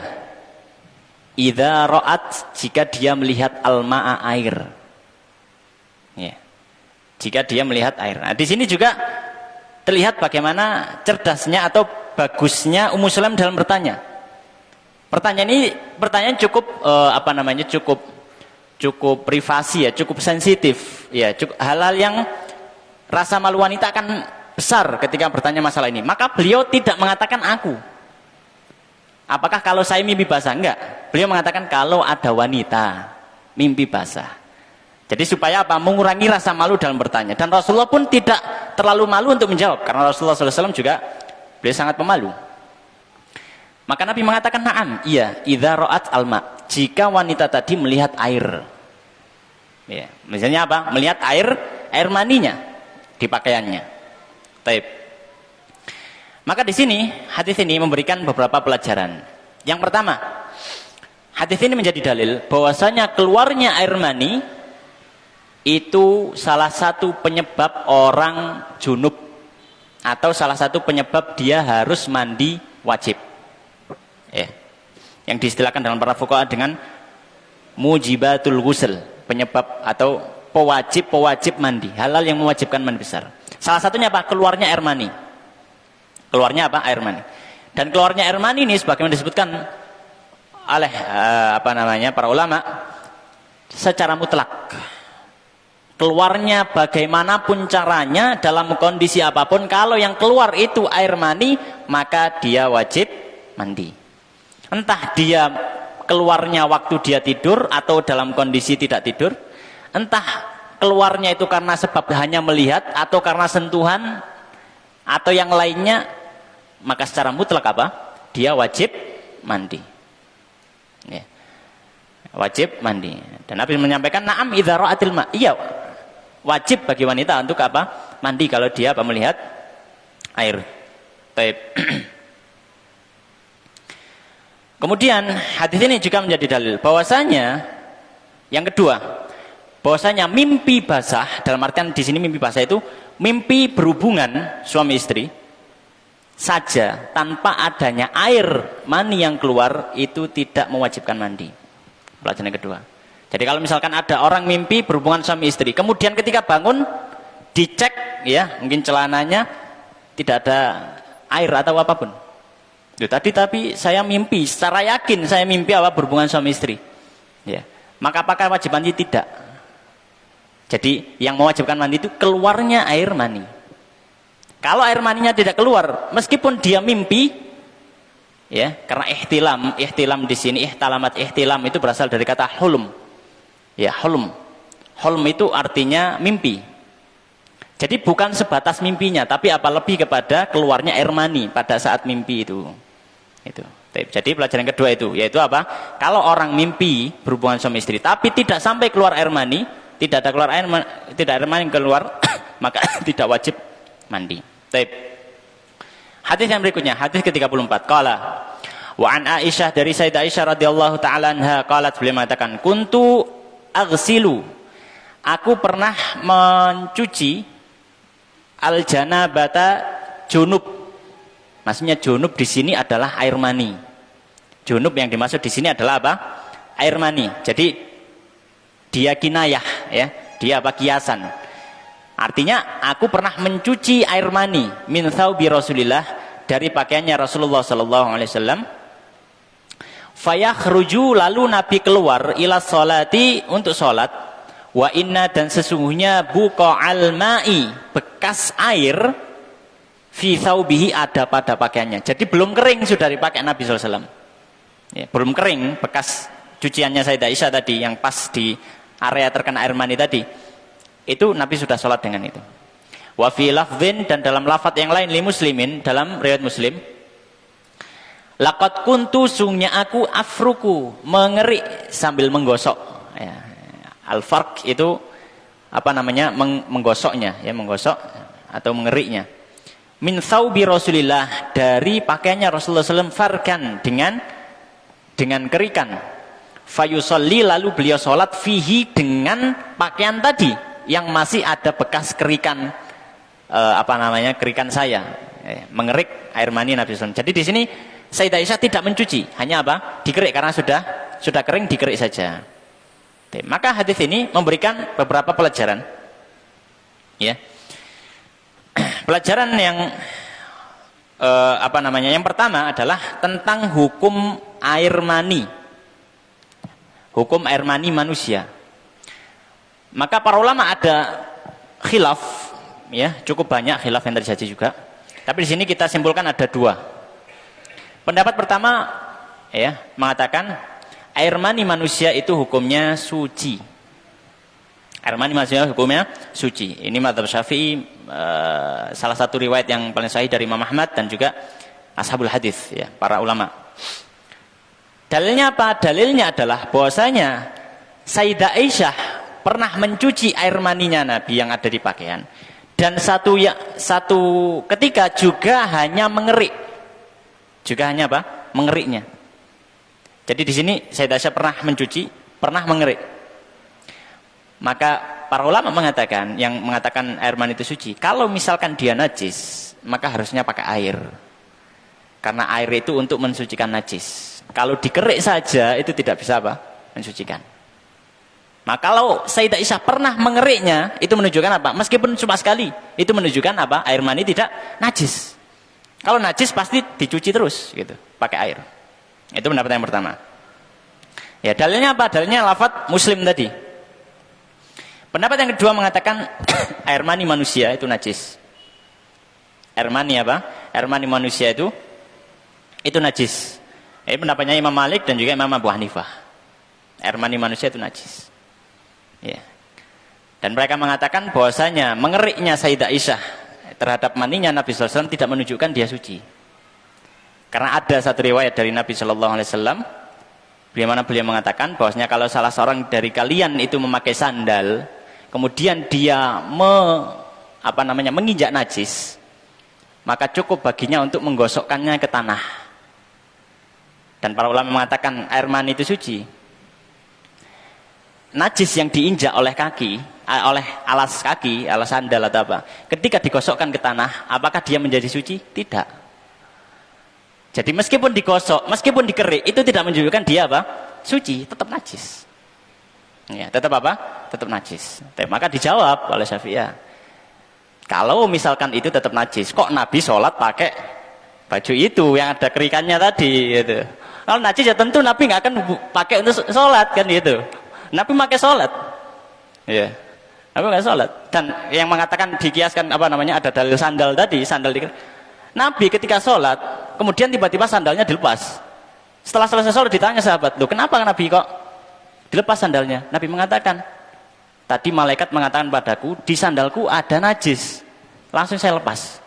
Idza ra'at, jika dia melihat al-ma'a, air. Ya. Jika dia melihat air. Nah, di sini juga terlihat bagaimana cerdasnya atau bagusnya Ummu Sulaim dalam bertanya. Pertanyaan cukup cukup privasi, ya, cukup sensitif, ya, hal-hal yang rasa malu wanita akan besar ketika bertanya masalah ini. Maka beliau tidak mengatakan aku. Apakah kalau saya mimpi basah? Enggak. Beliau mengatakan kalau ada wanita mimpi basah. Jadi supaya apa? Mengurangi rasa malu dalam bertanya. Dan Rasulullah pun tidak terlalu malu untuk menjawab. Karena Rasulullah SAW juga beliau sangat pemalu. Maka Nabi mengatakan na'am, iya, idza ra'at alma, jika wanita tadi melihat air. Ya, misalnya apa? Melihat air maninya di pakaiannya. Taib. Maka di sini hadis ini memberikan beberapa pelajaran. Yang pertama, hadis ini menjadi dalil bahwasanya keluarnya air mani itu salah satu penyebab orang junub, atau salah satu penyebab dia harus mandi wajib. Ya. Yang diistilahkan dalam para fuqaha dengan mujibatul ghusl, penyebab atau pewajib mandi, halal yang mewajibkan mandi besar. Salah satunya apa? Keluarnya air mani. Keluarnya apa? Air mani. Dan keluarnya air mani ini sebagaimana disebutkan oleh para ulama secara mutlak. Keluarnya bagaimanapun caranya, dalam kondisi apapun, kalau yang keluar itu air mani, maka dia wajib mandi. Entah dia keluarnya waktu dia tidur atau dalam kondisi tidak tidur, entah keluarnya itu karena sebab hanya melihat atau karena sentuhan atau yang lainnya, maka secara mutlak apa? Dia wajib mandi. Ya. Wajib mandi. Dan Nabi menyampaikan, na'am idza ra'atil ma'. Iya, wajib bagi wanita untuk apa? Mandi kalau dia apa? Melihat air. Baik. Kemudian hadis ini juga menjadi dalil bahwasanya yang kedua, bahwasanya mimpi basah, dalam artian di sini mimpi basah itu mimpi berhubungan suami istri saja tanpa adanya air mani yang keluar itu tidak mewajibkan mandi. Pelajaran yang kedua. Jadi kalau misalkan ada orang mimpi berhubungan suami istri, kemudian ketika bangun dicek ya, mungkin celananya tidak ada air atau apapun. Tadi tapi saya mimpi, secara yakin saya mimpi apa berhubungan suami istri. Ya. Maka apakah wajib mandi? Tidak. Jadi yang mewajibkan mandi itu keluarnya air mani. Kalau air maninya tidak keluar, meskipun dia mimpi, ya, karena ihtilam di sini ihtilam itu berasal dari kata hulm. Ya, hulm. Hulm itu artinya mimpi. Jadi bukan sebatas mimpinya, tapi apa lebih kepada keluarnya air mani pada saat mimpi itu. Itu. Jadi pelajaran kedua itu, yaitu apa? Kalau orang mimpi berhubungan suami istri, tapi tidak sampai keluar air mani, tidak ada keluar air mani keluar, maka tidak wajib mandi. Baik. Hadis yang berikutnya, hadis ke-34. Qala wa an Aisyah, dari Sayyidah Aisyah radhiyallahu taala anha, qalat, beliau mengatakan, kuntu aghsilu, aku pernah mencuci al-janabata, junub. Maksudnya junub di sini adalah air mani. Junub yang dimaksud di sini adalah apa? Air mani. Jadi dia kinayah, ya. Dia apa? Kiasan. Artinya aku pernah mencuci air mani min thawbi Rasulillah, dari pakaiannya Rasulullah sallallahu alaihi wasallam. Fayakhruju, lalu Nabi keluar ila sholati, untuk sholat. Wa inna, dan sesungguhnya buqa'al ma'i, bekas air, fi thawbihi, ada pada pakaiannya. Jadi belum kering sudah dipakai Nabi sallallahu alaihi wasallam. Ya, belum kering bekas cuciannya Sayyidah Aisyah tadi yang pas di area terkena air mani tadi. Itu Nabi sudah sholat dengan itu. Wa fi lafdhin, dan dalam lafaz yang lain, li muslimin, dalam riwayat Muslim, laqad kuntu, sungguhnya aku, afruku, mengerik sambil menggosok. Ya. Al-farq itu apa namanya? Menggosoknya, ya, menggosok atau mengeriknya. Min thawbi Rasulillah, dari pakaiannya Rasulullah SAW, farkan, dengan kerikan. Fayusolli, lalu beliau sholat, fihi, dengan pakaian tadi yang masih ada bekas kerikan, kerikan saya, mengerik air mani Nabi SAW. Jadi di sini Sayyidah Aisyah tidak mencuci, hanya apa? Dikerik, karena sudah kering, dikerik saja. Maka hadis ini memberikan beberapa pelajaran. Ya. Pelajaran yang yang pertama adalah tentang hukum air mani. Hukum air mani manusia. Maka para ulama ada khilaf, ya, cukup banyak khilaf yang terjadi juga. Tapi di sini kita simpulkan ada dua. Pendapat pertama, ya, mengatakan air mani manusia itu hukumnya suci. Air mani manusia hukumnya suci. Ini mazhab Syafi'i, salah satu riwayat yang paling sahih dari Imam Ahmad dan juga ashabul hadis, ya, para ulama. Dalilnya apa? Dalilnya adalah bahwasanya Sayyidah Aisyah pernah mencuci air maninya Nabi yang ada di pakaian, dan satu ketika juga hanya mengerik, juga hanya apa? Mengeriknya. Jadi di sini Sayyidah Aisyah pernah mencuci, pernah mengerik. Maka para ulama mengatakan, yang mengatakan air mani itu suci, kalau misalkan dia najis, maka harusnya pakai air, karena air itu untuk mensucikan najis. Kalau dikerik saja itu tidak bisa apa? Mensucikan. Maka kalau Sayyidah Aisyah pernah mengeriknya, itu menunjukkan apa? Meskipun cuma sekali, itu menunjukkan apa? Air mani tidak najis. Kalau najis pasti dicuci terus, gitu, pakai air. Itu pendapat yang pertama. Ya, dalilnya apa? Dalilnya lafaz Muslim tadi. Pendapat yang kedua mengatakan air mani manusia itu najis. Air mani apa? Air mani manusia itu najis. Ini pendapatnya Imam Malik dan juga Imam Abu Hanifah. Air mani manusia itu najis. Ya. Dan mereka mengatakan bahwasanya mengeriknya Sayyidah Aisyah terhadap maninya Nabi SAW tidak menunjukkan dia suci. Karena ada satu riwayat dari Nabi SAW, beliau mengatakan bahwasanya kalau salah seorang dari kalian itu memakai sandal, kemudian dia menginjak najis, maka cukup baginya untuk menggosokkannya ke tanah. Dan para ulama mengatakan air mani itu suci. Najis yang diinjak oleh kaki, oleh alas kaki, alas sandal atau apa, ketika digosokkan ke tanah, apakah dia menjadi suci? Tidak. Jadi meskipun digosok, meskipun dikerik, itu tidak menunjukkan dia apa? Suci, tetap najis. Ya, tetap apa? Tetap najis. Maka dijawab oleh Syafi'iyah, kalau misalkan itu tetap najis, kok Nabi sholat pakai baju itu yang ada kerikannya tadi? Gitu. Kalau najis ya tentu Nabi nggak akan pakai untuk sholat kan gitu. Nabi pakai sholat, ya. Nabi pakai sholat. Dan yang mengatakan dikiaskan ada dalil sandal tadi, sandal Nabi ketika sholat, kemudian tiba-tiba sandalnya dilepas. Setelah selesai sholat ditanya sahabat, loh kenapa Nabi kok dilepas sandalnya? Nabi mengatakan, tadi malaikat mengatakan padaku, di sandalku ada najis. Langsung saya lepas.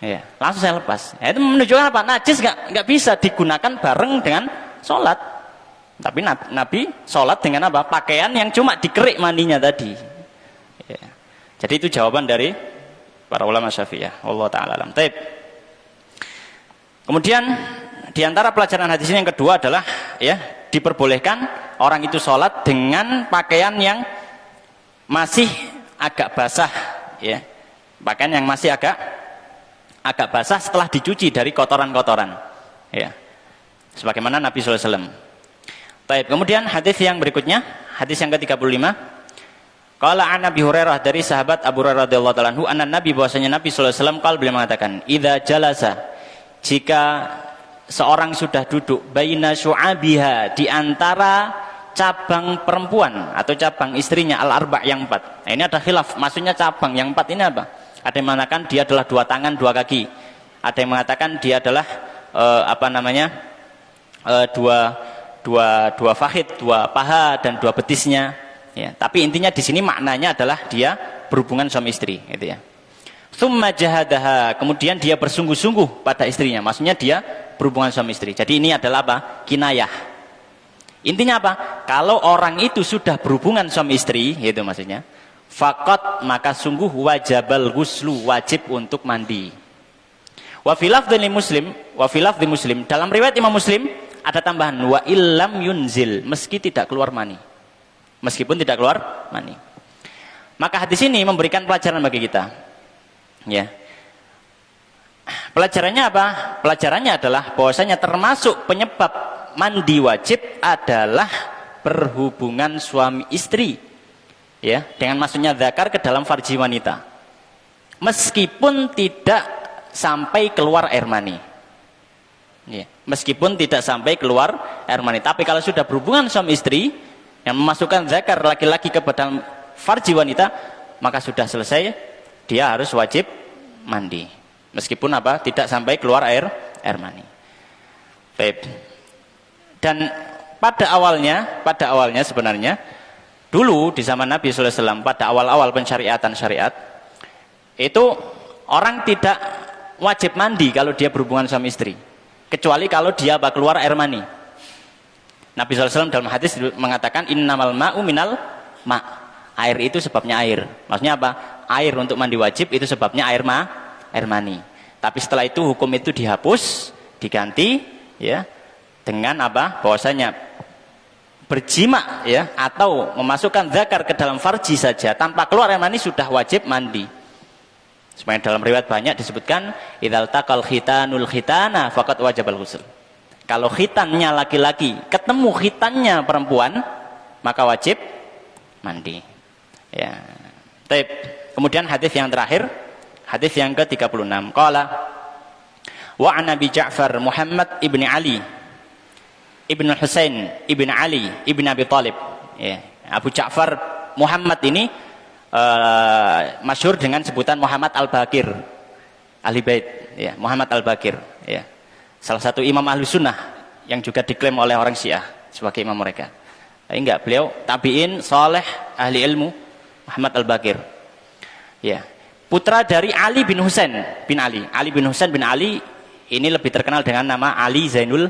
Ya, langsung saya lepas. Ya, itu menunjukkan apa? Najis nggak bisa digunakan bareng dengan sholat. Tapi Nabi sholat dengan apa? Pakaian yang cuma dikerik mandinya tadi. Ya. Jadi itu jawaban dari para ulama Syafi'iyah. Allah Ta'ala alam. Taib. Kemudian diantara pelajaran hadis ini yang kedua adalah ya diperbolehkan orang itu sholat dengan pakaian yang masih agak basah, ya. Pakaian yang masih agak basah setelah dicuci dari kotoran-kotoran, ya. Sebagaimana Nabi SAW. Baik, kemudian hadis yang berikutnya, hadis yang ke-35. Qala an Abi Hurairah, dari sahabat Abu Hurairah radhiyallahu ta'ala anhu, anna Nabi, bahwasanya Nabi sallallahu alaihi wasallam beliau mengatakan, idza jalasa, jika seorang sudah duduk baina syu'abiha, di antara cabang perempuan atau cabang istrinya al-arba' yang 4. Nah, ini ada khilaf, maksudnya cabang yang 4 ini apa? Ada yang mengatakan dia adalah 2 tangan 2 kaki. Ada yang mengatakan dia adalah dua fahid, 2 paha dan 2 betisnya, ya. Tapi intinya di sini maknanya adalah dia berhubungan suami istri, gitu ya. Tsumma jahadaha, kemudian dia bersungguh-sungguh pada istrinya, maksudnya dia berhubungan suami istri. Jadi ini adalah apa? Kinayah. Intinya apa? Kalau orang itu sudah berhubungan suami istri, itu maksudnya, faqat, maka sungguh wajabal ghuslu, wajib untuk mandi. Wa fil lafdzi Muslim, dalam riwayat Imam Muslim ada tambahan, wa illam yunzil, meski tidak keluar mani. Meskipun tidak keluar mani. Maka hadis ini memberikan pelajaran bagi kita. Ya. Pelajarannya apa? Pelajarannya adalah bahwasanya termasuk penyebab mandi wajib adalah berhubungan suami istri. Ya, dengan maksudnya zakar ke dalam farji wanita. Meskipun tidak sampai keluar air mani. Ya, meskipun tidak sampai keluar air mani, tapi kalau sudah berhubungan suami istri yang memasukkan zakar laki-laki ke dalam farji wanita, maka sudah selesai, dia harus wajib mandi, meskipun apa? Tidak sampai keluar air mani. Baik. Dan pada awalnya sebenarnya dulu di zaman Nabi sallallahu alaihi wasallam, pada awal-awal pensyariatan syariat itu orang tidak wajib mandi kalau dia berhubungan suami istri, kecuali kalau dia keluar air mani. Nabi SAW dalam hadis mengatakan innamal ma'u minal ma', air itu sebabnya air. Maksudnya apa? Air untuk mandi wajib itu sebabnya air mani. Tapi setelah itu hukum itu dihapus, diganti, ya, dengan apa? Bahwasanya berjima, ya, atau memasukkan zakar ke dalam farji saja tanpa keluar air mani sudah wajib mandi. Sebenarnya dalam riwayat banyak disebutkan idzal taqal khitanul khitana faqad wajabal ghusl. Kalau khitannya laki-laki ketemu khitannya perempuan, maka wajib mandi. Ya. Baik. Kemudian hadis yang terakhir, hadis yang ke-36. Qala wa an Abi Ja'far Muhammad ibni Ali ibn Husain ibn Ali ibn Abi Thalib. Ya. Abu Ja'far Muhammad ini masyhur dengan sebutan Muhammad Al-Baqir, ahli bait, ya, Muhammad Al-Baqir, ya. Salah satu imam ahli sunnah yang juga diklaim oleh orang Syiah sebagai imam mereka. Enggak, beliau tabi'in, saleh, ahli ilmu, Muhammad Al-Baqir. Ya. Putra dari Ali bin Husain bin Ali. Ali bin Husain bin Ali ini lebih terkenal dengan nama Ali Zainul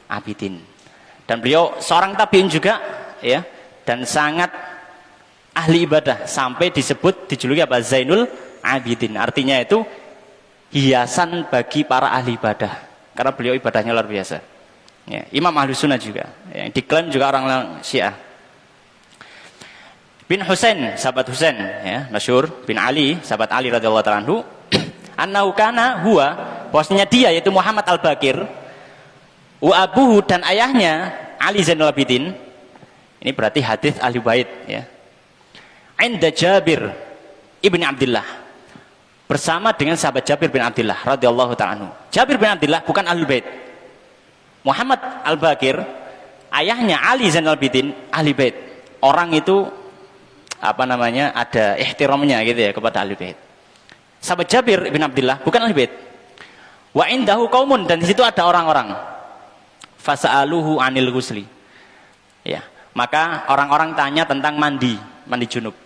Abidin. Dan beliau seorang tabi'in juga, ya, dan sangat ahli ibadah sampai dijuluki apa? Zainul Abidin. Artinya itu hiasan bagi para ahli ibadah. Karena beliau ibadahnya luar biasa. Ya, Imam Ahlus Sunnah juga, yang diklaim juga orang Syiah. Bin Husain, sahabat Husain, ya, masyhur, bin Ali, sahabat Ali radhiyallahu ta'ala anhu, annahu kana huwa, bahwasanya dia yaitu Muhammad Al-Baqir, wa abuhu, dan ayahnya Ali Zainul Abidin. Ini berarti hadis ahli bait, ya. Inda Jabir ibni Abdullah, bersama dengan sahabat Jabir bin Abdullah radhiyallahu ta'ala anhu. Jabir bin Abdullah bukan ahlul bait. Muhammad Al-Baqir, ayahnya Ali Zainal Abidin, ahli bait. Orang itu apa namanya, ada ihtiramnya gitu ya kepada ahli bait. Sahabat Jabir bin Abdullah bukan ahli bait. Wa indahu qaumun, dan di situ ada orang-orang. Fasa'aluhu anil ghusli. Ya, maka orang-orang tanya tentang mandi junub.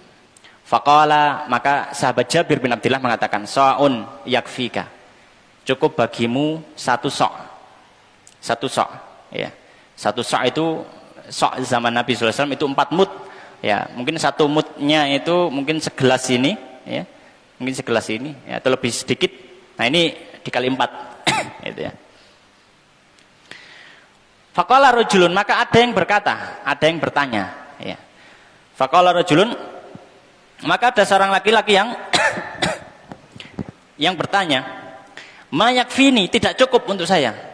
Faqala, maka sahabat Jabir bin Abdullah mengatakan, sa'un yakfika, cukup bagimu satu sok. Satu sok, ya. Satu sok itu, sok zaman Nabi SAW itu 4 mud, ya. Mungkin satu mudnya itu mungkin segelas ini, ya. Mungkin segelas ini, ya, atau lebih sedikit. Nah, ini dikali 4. Gitu ya. Faqala rajulun, maka ada yang berkata, ada yang bertanya, ya. Faqala rajulun, maka ada seorang laki-laki yang bertanya, ma yakfini, tidak cukup untuk saya.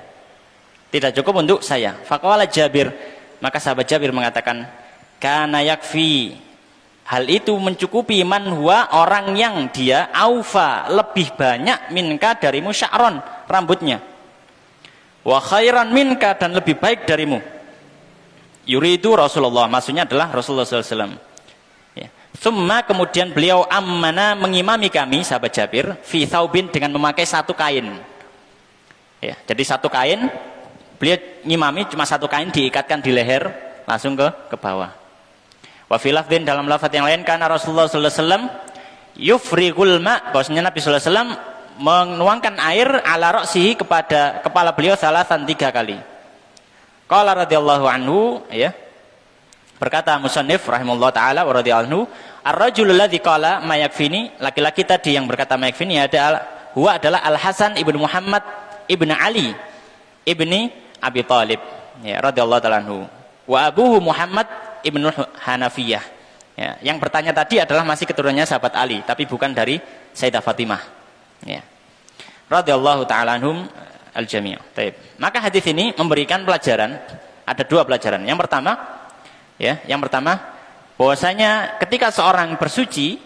Tidak cukup untuk saya. Faqala Jabir, maka sahabat Jabir mengatakan, kana yakfi, hal itu mencukupi, man huwa, orang yang dia aufa, lebih banyak, minka, darimu, sya'ron, rambutnya, wa khairan minka, dan lebih baik darimu. Yuridu Rasulullah, maksudnya adalah Rasulullah SAW. Summa, kemudian beliau ammana, mengimami kami, sahabat Jabir, fi thaubin, dengan memakai satu kain. Ya, jadi satu kain, beliau ngimami cuma satu kain, diikatkan di leher, langsung ke bawah. Wa fi lafdhin, dalam lafaz yang lain, karena Rasulullah sallallahu alaihi wasallam yufrighul ma, bahwasanya Nabi sallallahu alaihi wasallam menuangkan air ala ra'sihi, kepada kepala beliau, salasan 3 kali. Qala radhiyallahu anhu, ya. Berkata musannif rahimahullah ta'ala wa radhiyallahu anhu, ar-rajul alladzi qala ma yakfini, laki-laki tadi yang berkata ma yakfini adalah Al-Hasan ibnu Muhammad ibnu Ali ibni Abi Thalib, ya, radhiyallahu ta'ala anhu. Wa abuhu Muhammad ibnu Hanafiyah. Ya, yang bertanya tadi adalah masih keturunannya sahabat Ali, tapi bukan dari Sayyidah Fatimah. Ya. Radhiyallahu ta'ala anhum al-jami'. Baik. Maka hadis ini memberikan pelajaran, ada 2 pelajaran. Yang pertama, ya, yang pertama, bahwasanya ketika seorang bersuci,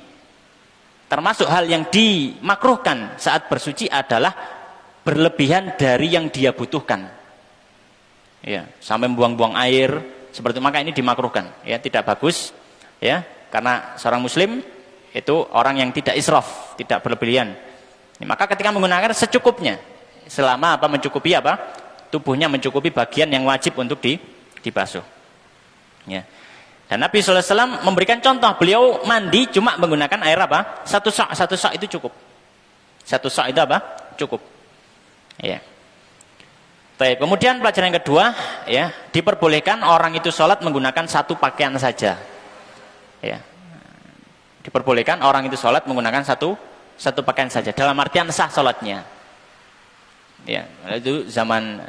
termasuk hal yang dimakruhkan saat bersuci adalah berlebihan dari yang dia butuhkan. Ya, sampai buang-buang air seperti itu, maka ini dimakruhkan, ya, tidak bagus, ya, karena seorang muslim itu orang yang tidak israf, tidak berlebihan. Maka ketika menggunakan secukupnya, selama apa, mencukupi apa, tubuhnya mencukupi bagian yang wajib untuk dibasuh. Ya. Dan Nabi SAW memberikan contoh, beliau mandi cuma menggunakan air apa? Satu sak itu cukup. Satu sak itu apa? Cukup. Ya. Baik, kemudian pelajaran yang kedua, ya, diperbolehkan orang itu sholat menggunakan satu pakaian saja. Ya. Diperbolehkan orang itu sholat menggunakan satu pakaian saja, dalam artian sah sholatnya. Ya, itu zaman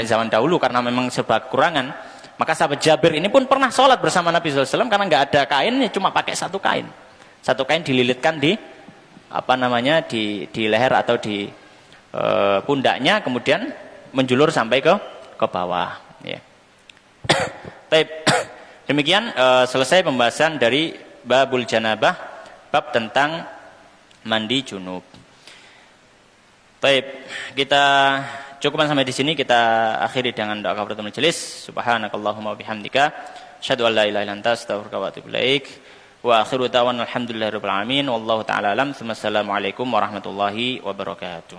zaman dahulu, karena memang sebab kekurangan. Maka sahabat Jabir ini pun pernah sholat bersama Nabi SAW, karena nggak ada kain, cuma pakai satu kain. Satu kain dililitkan di di leher atau di pundaknya, kemudian menjulur sampai ke bawah. Ya. Demikian selesai pembahasan dari babul janabah, bab tentang mandi junub. Baik, kita cukupkan sampai di sini, kita akhiri dengan doa kafaratul majelis. Subhanakallahumma wabihamdika Asyhadu an la ilaha illa anta astaghfiruka wa atubu ilaik. Wa akhiru da'wana alhamdulillahirabbil alamin wallahu taala alam. Assalamualaikum warahmatullahi wabarakatuh.